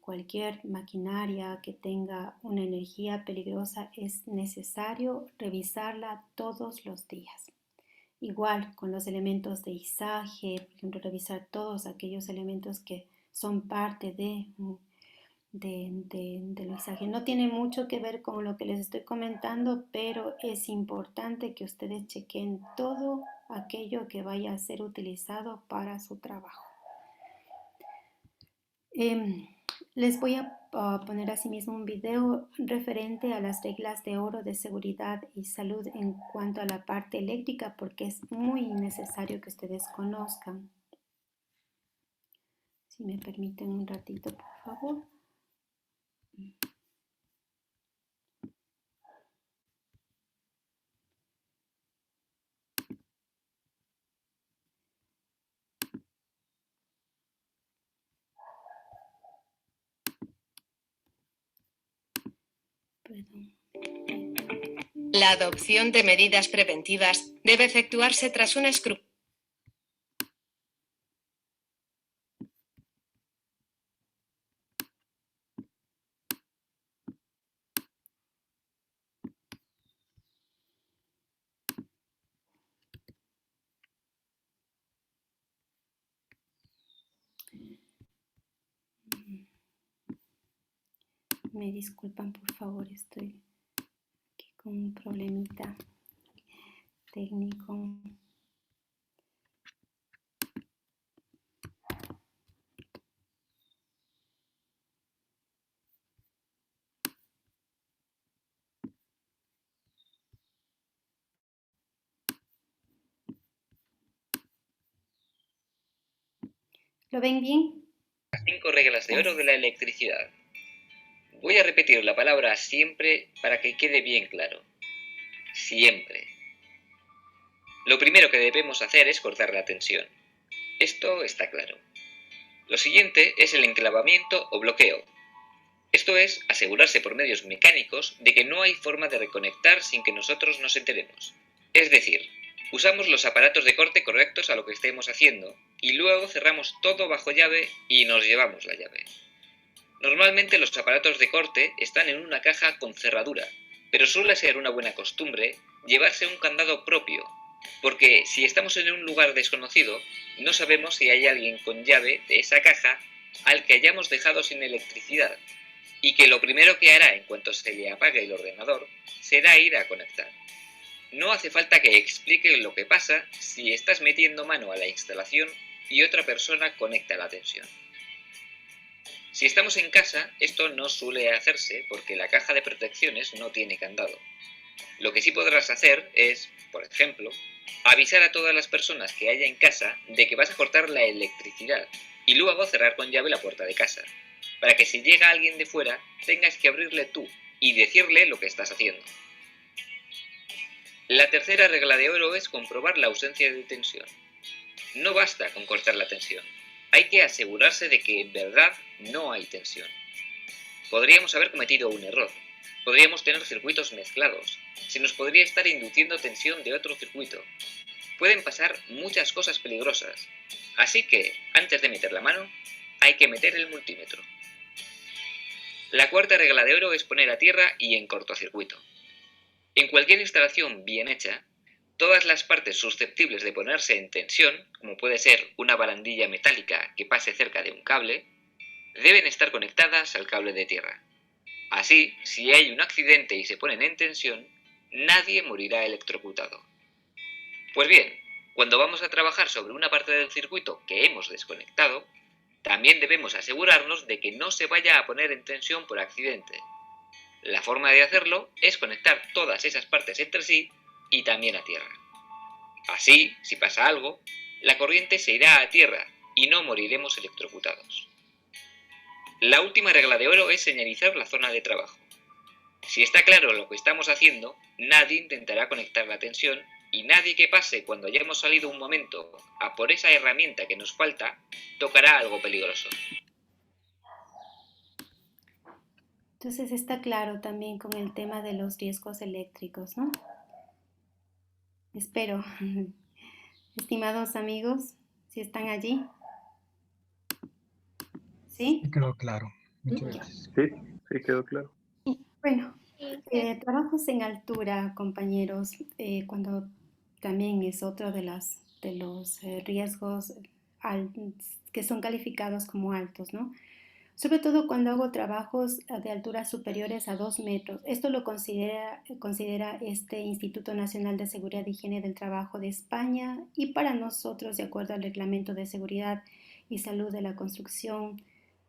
cualquier maquinaria que tenga una energía peligrosa, es necesario revisarla todos los días. Igual con los elementos de izaje, por ejemplo, revisar todos aquellos elementos que son parte del izaje. No tiene mucho que ver con lo que les estoy comentando, pero es importante que ustedes chequen todo aquello que vaya a ser utilizado para su trabajo. Les voy a poner asimismo un video referente a las reglas de oro de seguridad y salud en cuanto a la parte eléctrica, porque es muy necesario que ustedes conozcan. Si me permiten un ratito, por favor. Perdón. La adopción de medidas preventivas debe efectuarse tras un escrutinio. Me disculpan, por favor, estoy aquí con un problemita técnico. ¿Lo ven bien? Las 5 reglas de oro de la electricidad. Voy a repetir la palabra siempre para que quede bien claro. Siempre. Lo primero que debemos hacer es cortar la tensión. Esto está claro. Lo siguiente es el enclavamiento o bloqueo. Esto es asegurarse por medios mecánicos de que no hay forma de reconectar sin que nosotros nos enteremos. Es decir, usamos los aparatos de corte correctos a lo que estemos haciendo y luego cerramos todo bajo llave y nos llevamos la llave. Normalmente los aparatos de corte están en una caja con cerradura, pero suele ser una buena costumbre llevarse un candado propio, porque si estamos en un lugar desconocido, no sabemos si hay alguien con llave de esa caja al que hayamos dejado sin electricidad, y que lo primero que hará en cuanto se le apague el ordenador será ir a conectar. No hace falta que explique lo que pasa si estás metiendo mano a la instalación y otra persona conecta la tensión. Si estamos en casa, esto no suele hacerse porque la caja de protecciones no tiene candado. Lo que sí podrás hacer es, por ejemplo, avisar a todas las personas que haya en casa de que vas a cortar la electricidad y luego cerrar con llave la puerta de casa, para que si llega alguien de fuera tengas que abrirle tú y decirle lo que estás haciendo. La tercera regla de oro es comprobar la ausencia de tensión. No basta con cortar la tensión. Hay que asegurarse de que en verdad no hay tensión. Podríamos haber cometido un error. Podríamos tener circuitos mezclados. Se nos podría estar induciendo tensión de otro circuito. Pueden pasar muchas cosas peligrosas. Así que, antes de meter la mano, hay que meter el multímetro. La cuarta regla de oro es poner a tierra y en cortocircuito. En cualquier instalación bien hecha, todas las partes susceptibles de ponerse en tensión, como puede ser una barandilla metálica que pase cerca de un cable, deben estar conectadas al cable de tierra. Así, si hay un accidente y se ponen en tensión, nadie morirá electrocutado. Pues bien, cuando vamos a trabajar sobre una parte del circuito que hemos desconectado, también debemos asegurarnos de que no se vaya a poner en tensión por accidente. La forma de hacerlo es conectar todas esas partes entre sí y también a tierra. Así, si pasa algo, la corriente se irá a tierra y no moriremos electrocutados. La última regla de oro es señalizar la zona de trabajo. Si está claro lo que estamos haciendo, nadie intentará conectar la tensión y nadie que pase cuando hayamos salido un momento a por esa herramienta que nos falta, tocará algo peligroso. Entonces está claro también con el tema de los riesgos eléctricos, ¿no? Espero. Estimados amigos, si están allí. ¿Sí? Me quedó claro. Muchas gracias. Sí, quedó claro. Bueno, trabajos en altura, compañeros, cuando también es otro de los riesgos que son calificados como altos, ¿no? Sobre todo cuando hago trabajos de alturas superiores a 2 metros. Esto lo considera este Instituto Nacional de Seguridad y Higiene del Trabajo de España, y para nosotros, de acuerdo al Reglamento de Seguridad y Salud de la Construcción,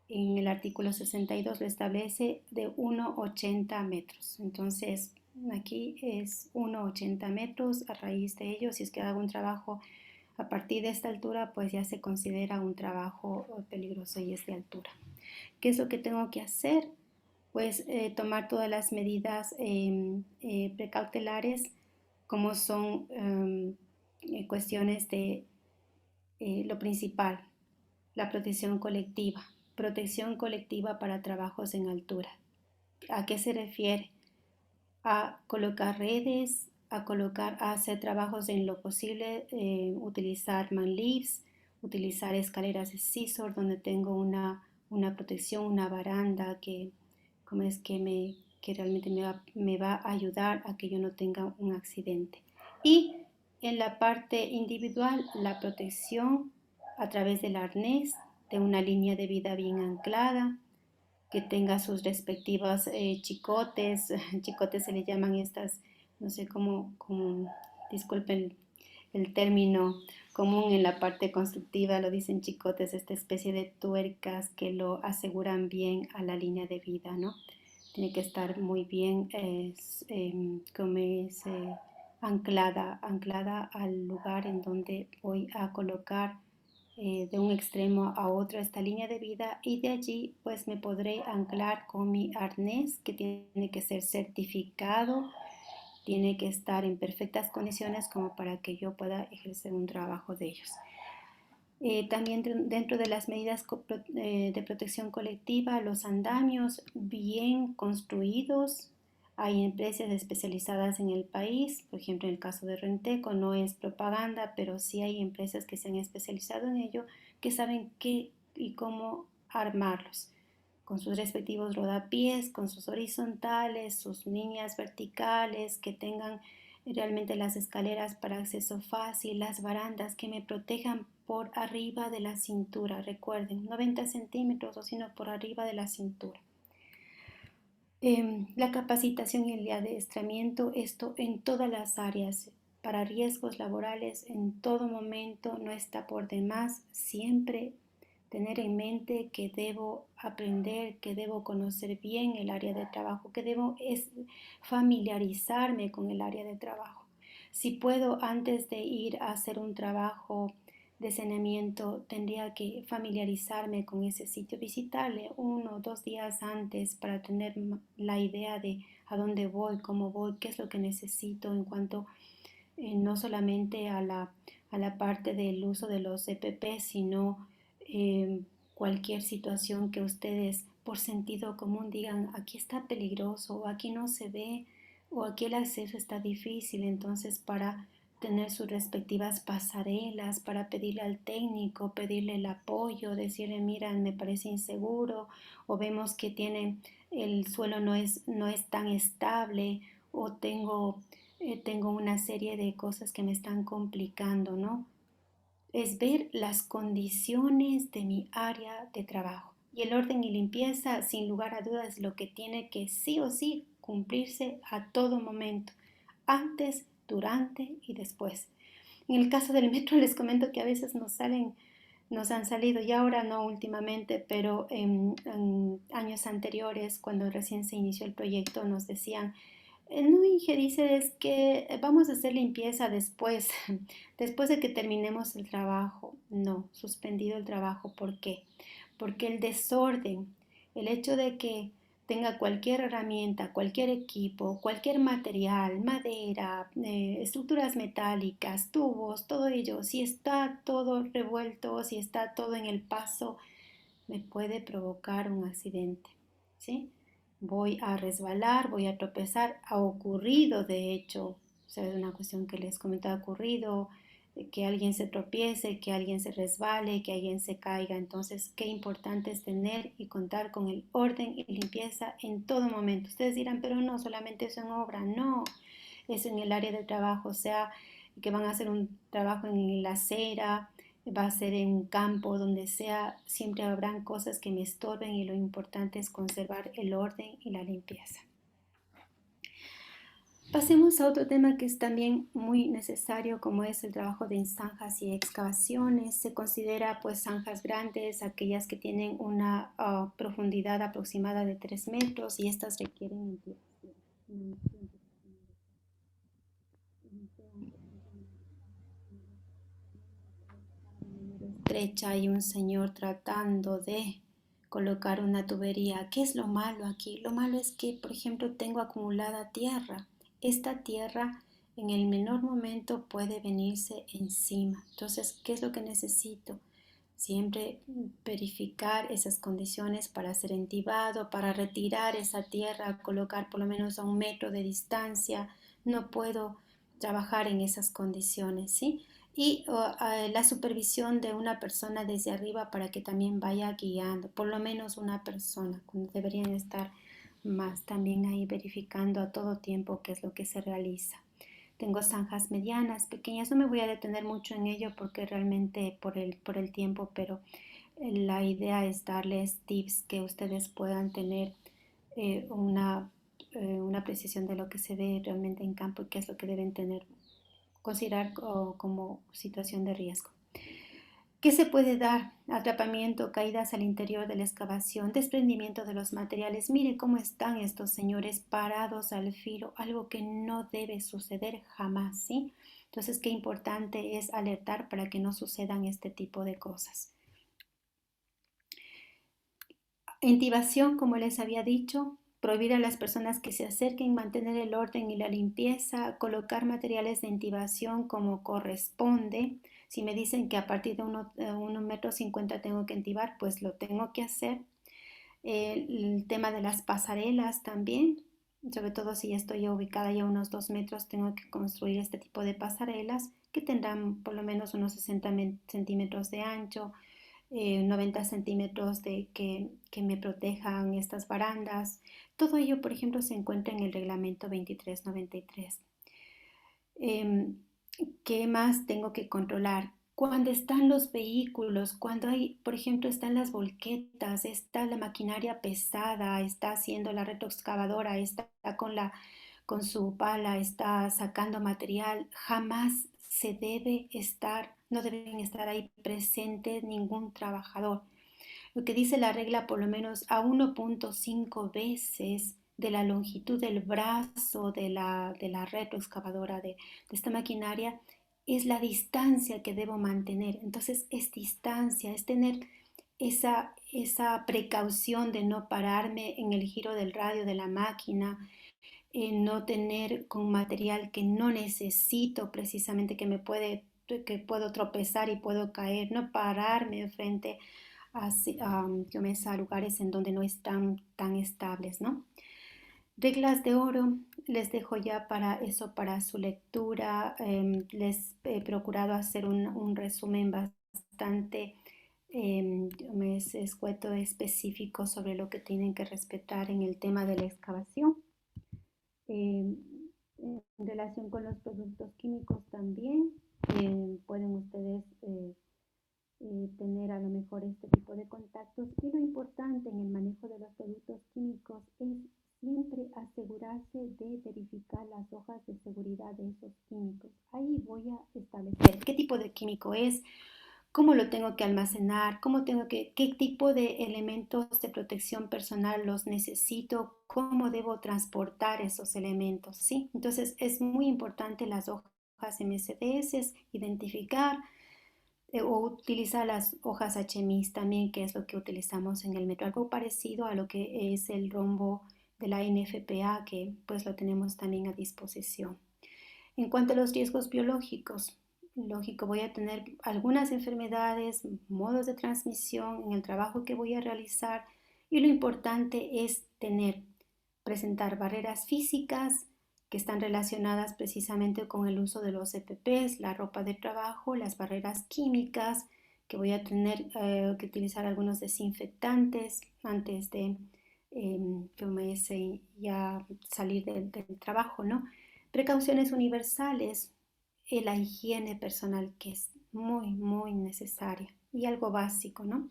en el artículo 62 lo establece de 1,80 metros. Entonces, aquí es 1,80 metros. A raíz de ello, si es que hago un trabajo a partir de esta altura, pues ya se considera un trabajo peligroso y es de altura. ¿Qué es lo que tengo que hacer? Pues tomar todas las medidas precautelares, como son cuestiones de lo principal, la protección colectiva. Protección colectiva para trabajos en altura. ¿A qué se refiere? A colocar redes, a hacer trabajos en lo posible, utilizar man lifts, utilizar escaleras de scissor donde tengo una protección, una baranda que realmente me va a ayudar a que yo no tenga un accidente. Y en la parte individual, la protección a través del arnés, de una línea de vida bien anclada, que tenga sus respectivos chicotes. Chicotes se le llaman estas, no sé cómo disculpen el término común en la parte constructiva, lo dicen chicotes, esta especie de tuercas que lo aseguran bien a la línea de vida, ¿no? Tiene que estar muy bien anclada al lugar en donde voy a colocar de un extremo a otro esta línea de vida, y de allí pues me podré anclar con mi arnés, que tiene que ser certificado, tiene que estar en perfectas condiciones como para que yo pueda ejercer un trabajo de ellos. También dentro de las medidas de protección colectiva, los andamios bien construidos. Hay empresas especializadas en el país, por ejemplo en el caso de Renteco, no es propaganda, pero sí hay empresas que se han especializado en ello, que saben qué y cómo armarlos, con sus respectivos rodapiés, con sus horizontales, sus líneas verticales, que tengan realmente las escaleras para acceso fácil, las barandas que me protejan por arriba de la cintura, recuerden, 90 centímetros o sino por arriba de la cintura. La capacitación y el adiestramiento, esto en todas las áreas, para riesgos laborales, en todo momento no está por demás, siempre tener en mente que debo aprender, que debo conocer bien el área de trabajo, que debo familiarizarme con el área de trabajo. Si puedo, antes de ir a hacer un trabajo de saneamiento, tendría que familiarizarme con ese sitio, visitarle 1 o 2 días antes para tener la idea de a dónde voy, cómo voy, qué es lo que necesito en cuanto no solamente a la parte del uso de los EPP, sino cualquier situación que ustedes por sentido común digan aquí está peligroso o aquí no se ve o aquí el acceso está difícil. Entonces, para tener sus respectivas pasarelas, para pedirle al técnico, pedirle el apoyo, decirle mira, me parece inseguro, o vemos que el suelo no es tan estable, o tengo una serie de cosas que me están complicando, ¿no? Es ver las condiciones de mi área de trabajo. Y el orden y limpieza, sin lugar a dudas, es lo que tiene que sí o sí cumplirse a todo momento, antes, durante y después. En el caso del metro les comento que a veces nos han salido, y ahora no últimamente, pero en años anteriores, cuando recién se inició el proyecto, nos decían No, Inge, dice es que vamos a hacer limpieza después, después de que terminemos el trabajo. No, suspendido el trabajo. ¿Por qué? Porque el desorden, el hecho de que tenga cualquier herramienta, cualquier equipo, cualquier material, madera, estructuras metálicas, tubos, todo ello, si está todo revuelto, si está todo en el paso, me puede provocar un accidente, ¿sí? Voy a resbalar, voy a tropezar, ha ocurrido de hecho, o sea, es una cuestión que les comentaba, ha ocurrido, que alguien se tropiece, que alguien se resbale, que alguien se caiga. Entonces, qué importante es tener y contar con el orden y limpieza en todo momento. Ustedes dirán, pero no, solamente eso en obra, no, es en el área de trabajo, o sea, que van a hacer un trabajo en la acera, va a ser en un campo, donde sea, siempre habrán cosas que me estorben y lo importante es conservar el orden y la limpieza. Pasemos a otro tema que es también muy necesario, como es el trabajo de zanjas y excavaciones. Se considera pues zanjas grandes, aquellas que tienen una profundidad aproximada de 3 metros y estas requieren estrecha y un señor tratando de colocar una tubería. ¿Qué es lo malo aquí? Lo malo es que, por ejemplo, tengo acumulada tierra. Esta tierra en el menor momento puede venirse encima. Entonces, ¿qué es lo que necesito? Siempre verificar esas condiciones para hacer entibado, para retirar esa tierra, colocar por lo menos a 1 metro de distancia. No puedo trabajar en esas condiciones, ¿sí? Y la supervisión de una persona desde arriba para que también vaya guiando, por lo menos una persona, cuando deberían estar más también ahí verificando a todo tiempo qué es lo que se realiza. Tengo zanjas medianas, pequeñas, no me voy a detener mucho en ello porque realmente por el tiempo, pero la idea es darles tips que ustedes puedan tener una precisión de lo que se ve realmente en campo y qué es lo que deben considerar como situación de riesgo. ¿Qué se puede dar? Atrapamiento, caídas al interior de la excavación, desprendimiento de los materiales. Mire cómo están estos señores parados al filo, algo que no debe suceder jamás, ¿sí? Entonces, qué importante es alertar para que no sucedan este tipo de cosas. Intibación, como les había dicho, prohibir a las personas que se acerquen, mantener el orden y la limpieza, colocar materiales de intibación como corresponde. Si me dicen que a partir de 1,50 m tengo que intibar, pues lo tengo que hacer. El tema de las pasarelas también, sobre todo si estoy ubicada ya a unos 2 metros, tengo que construir este tipo de pasarelas que tendrán por lo menos unos 60 centímetros de ancho, 90 centímetros de que me protejan estas barandas. Todo ello, por ejemplo, se encuentra en el reglamento 2393. ¿Qué más tengo que controlar? Cuando están los vehículos, cuando hay, por ejemplo, están las volquetas, está la maquinaria pesada, está haciendo la retroexcavadora, está con su pala, está sacando material, jamás se debe estar, no deben estar ahí presentes ningún trabajador. Lo que dice la regla, por lo menos a 1,5 veces de la longitud del brazo de la retroexcavadora de esta maquinaria, es la distancia que debo mantener. Entonces es distancia, es tener esa precaución de no pararme en el giro del radio de la máquina, no tener con material que no necesito precisamente, que puedo tropezar y puedo caer, no pararme frente a lugares en donde no están tan estables, ¿no? Reglas de oro, les dejo ya para eso, para su lectura. Les he procurado hacer un resumen bastante escueto, específico sobre lo que tienen que respetar en el tema de la excavación. En relación con los productos químicos también, pueden ustedes tener a lo mejor este tipo de contactos. Y lo importante en el manejo de los productos químicos es siempre asegurarse de verificar las hojas de seguridad de esos químicos. Ahí voy a establecer qué tipo de químico es, cómo lo tengo que almacenar, qué tipo de elementos de protección personal los necesito, cómo debo transportar esos elementos, ¿sí? Entonces es muy importante las hojas MSDS, identificar o utilizar las hojas HMIs también, que es lo que utilizamos en el metro, algo parecido a lo que es el rombo de la NFPA, que pues lo tenemos también a disposición. En cuanto a los riesgos biológicos, lógico, voy a tener algunas enfermedades, modos de transmisión en el trabajo que voy a realizar y lo importante es presentar barreras físicas que están relacionadas precisamente con el uso de los EPPs, la ropa de trabajo, las barreras químicas, que voy a tener que utilizar algunos desinfectantes antes de ya salir del trabajo, ¿no? Precauciones universales, la higiene personal que es muy, muy necesaria y algo básico, ¿no?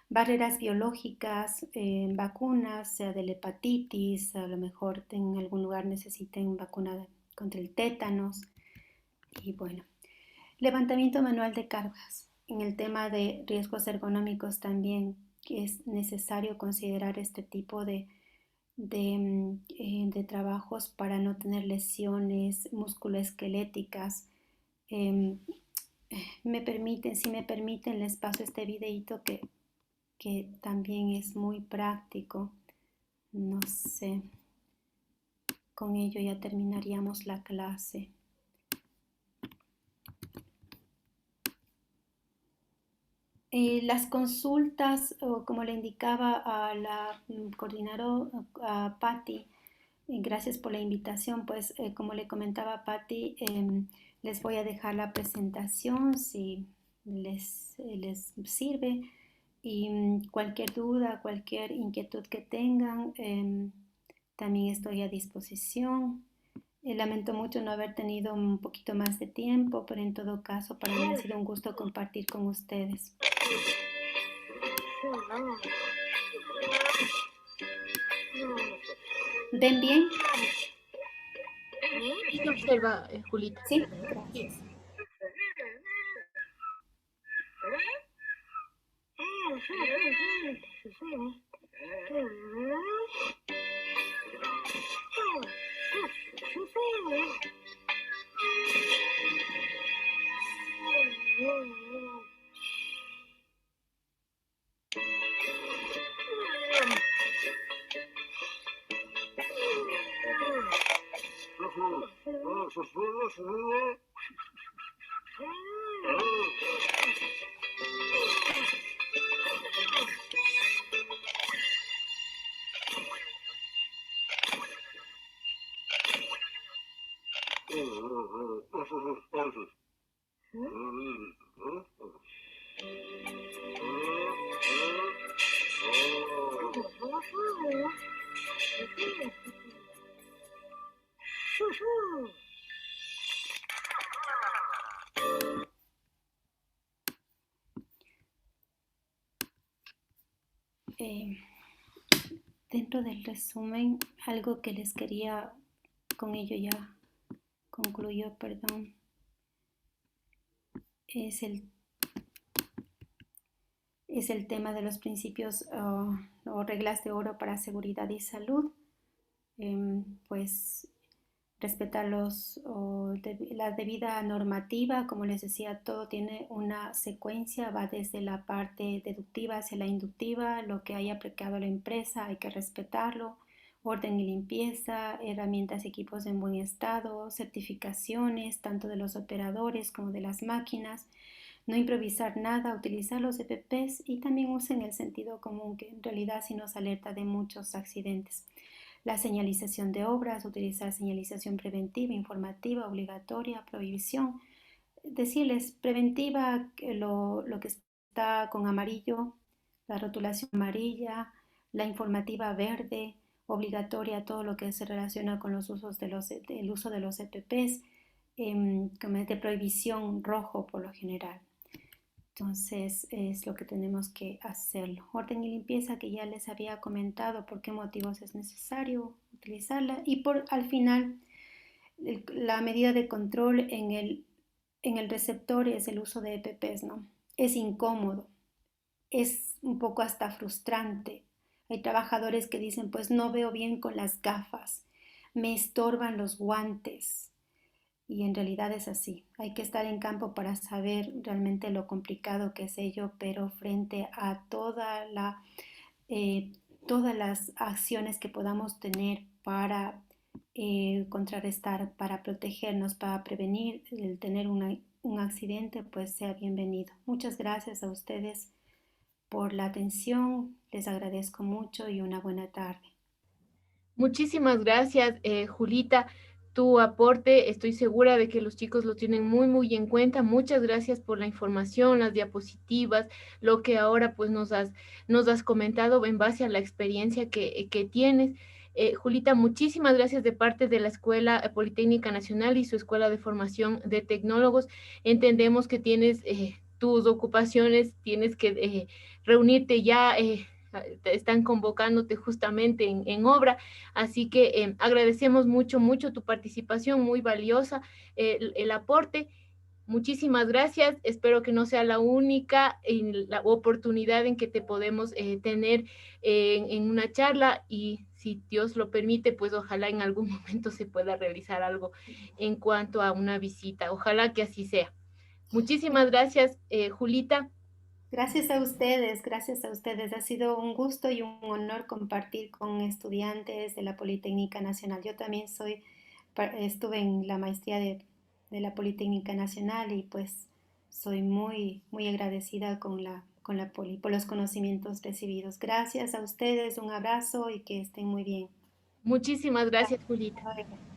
Barreras biológicas, vacunas, sea de la hepatitis, a lo mejor en algún lugar necesiten vacuna contra el tétanos y bueno. Levantamiento manual de cargas. En el tema de riesgos ergonómicos también es necesario considerar este tipo de trabajos para no tener lesiones musculoesqueléticas. Si me permiten, les paso este videito que también es muy práctico. No sé, con ello ya terminaríamos la clase. Las consultas, como le indicaba a la coordinadora, a Patti, gracias por la invitación, pues como le comentaba a Patti, les voy a dejar la presentación si les sirve y cualquier duda, cualquier inquietud que tengan, también estoy a disposición. Lamento mucho no haber tenido un poquito más de tiempo, pero en todo caso para mí ha sido un gusto compartir con ustedes. ¿Ven bien? Sí, se observa, Julita. Sí, gracias. Dentro del resumen, algo que les quería, con ello ya concluyo, perdón, es el tema de los principios o reglas de oro para seguridad y salud. Pues respetar la debida normativa, como les decía, todo tiene una secuencia, va desde la parte deductiva hacia la inductiva, lo que haya aplicado la empresa hay que respetarlo, orden y limpieza, herramientas y equipos en buen estado, certificaciones tanto de los operadores como de las máquinas, no improvisar nada, utilizar los EPPs y también usen el sentido común, que en realidad sí nos alerta de muchos accidentes. La señalización de obras, utilizar señalización preventiva, informativa, obligatoria, prohibición. Decirles preventiva, lo que está con amarillo, la rotulación amarilla, la informativa verde, obligatoria todo lo que se relaciona con los usos el uso de los EPPs, de prohibición rojo por lo general. Entonces es lo que tenemos que hacerlo. Orden y limpieza, que ya les había comentado por qué motivos es necesario utilizarla. Y al final, la medida de control en el receptor es el uso de EPPs, ¿no? Es incómodo, es un poco hasta frustrante, Hay trabajadores que dicen, pues no veo bien con las gafas, me estorban los guantes. Y en realidad es así. Hay que estar en campo para saber realmente lo complicado que es ello, pero frente a eh, todas las acciones que podamos tener para contrarrestar, para protegernos, para prevenir el tener un accidente, pues sea bienvenido. Muchas gracias a ustedes por la atención, les agradezco mucho y una buena tarde. Muchísimas gracias, Julita. Tu aporte, estoy segura de que los chicos lo tienen muy, muy en cuenta. Muchas gracias por la información, las diapositivas, lo que ahora pues nos has comentado en base a la experiencia que tienes. Julita, muchísimas gracias de parte de la Escuela Politécnica Nacional y su Escuela de Formación de Tecnólogos. Entendemos que tienes tus ocupaciones, tienes que reunirte ya. Te están convocándote justamente en obra. Así que agradecemos mucho, mucho tu participación, muy valiosa, el aporte. Muchísimas gracias. Espero que no sea la única la oportunidad en que te podemos tener en una charla y si Dios lo permite, pues ojalá en algún momento se pueda realizar algo en cuanto a una visita. Ojalá que así sea. Muchísimas gracias, Julita. Gracias a ustedes, gracias a ustedes. Ha sido un gusto y un honor compartir con estudiantes de la Politécnica Nacional. Yo también estuve en la maestría de la Politécnica Nacional y pues soy muy, muy agradecida con la Poli por los conocimientos recibidos. Gracias a ustedes, un abrazo y que estén muy bien. Muchísimas gracias, Julita. Bye.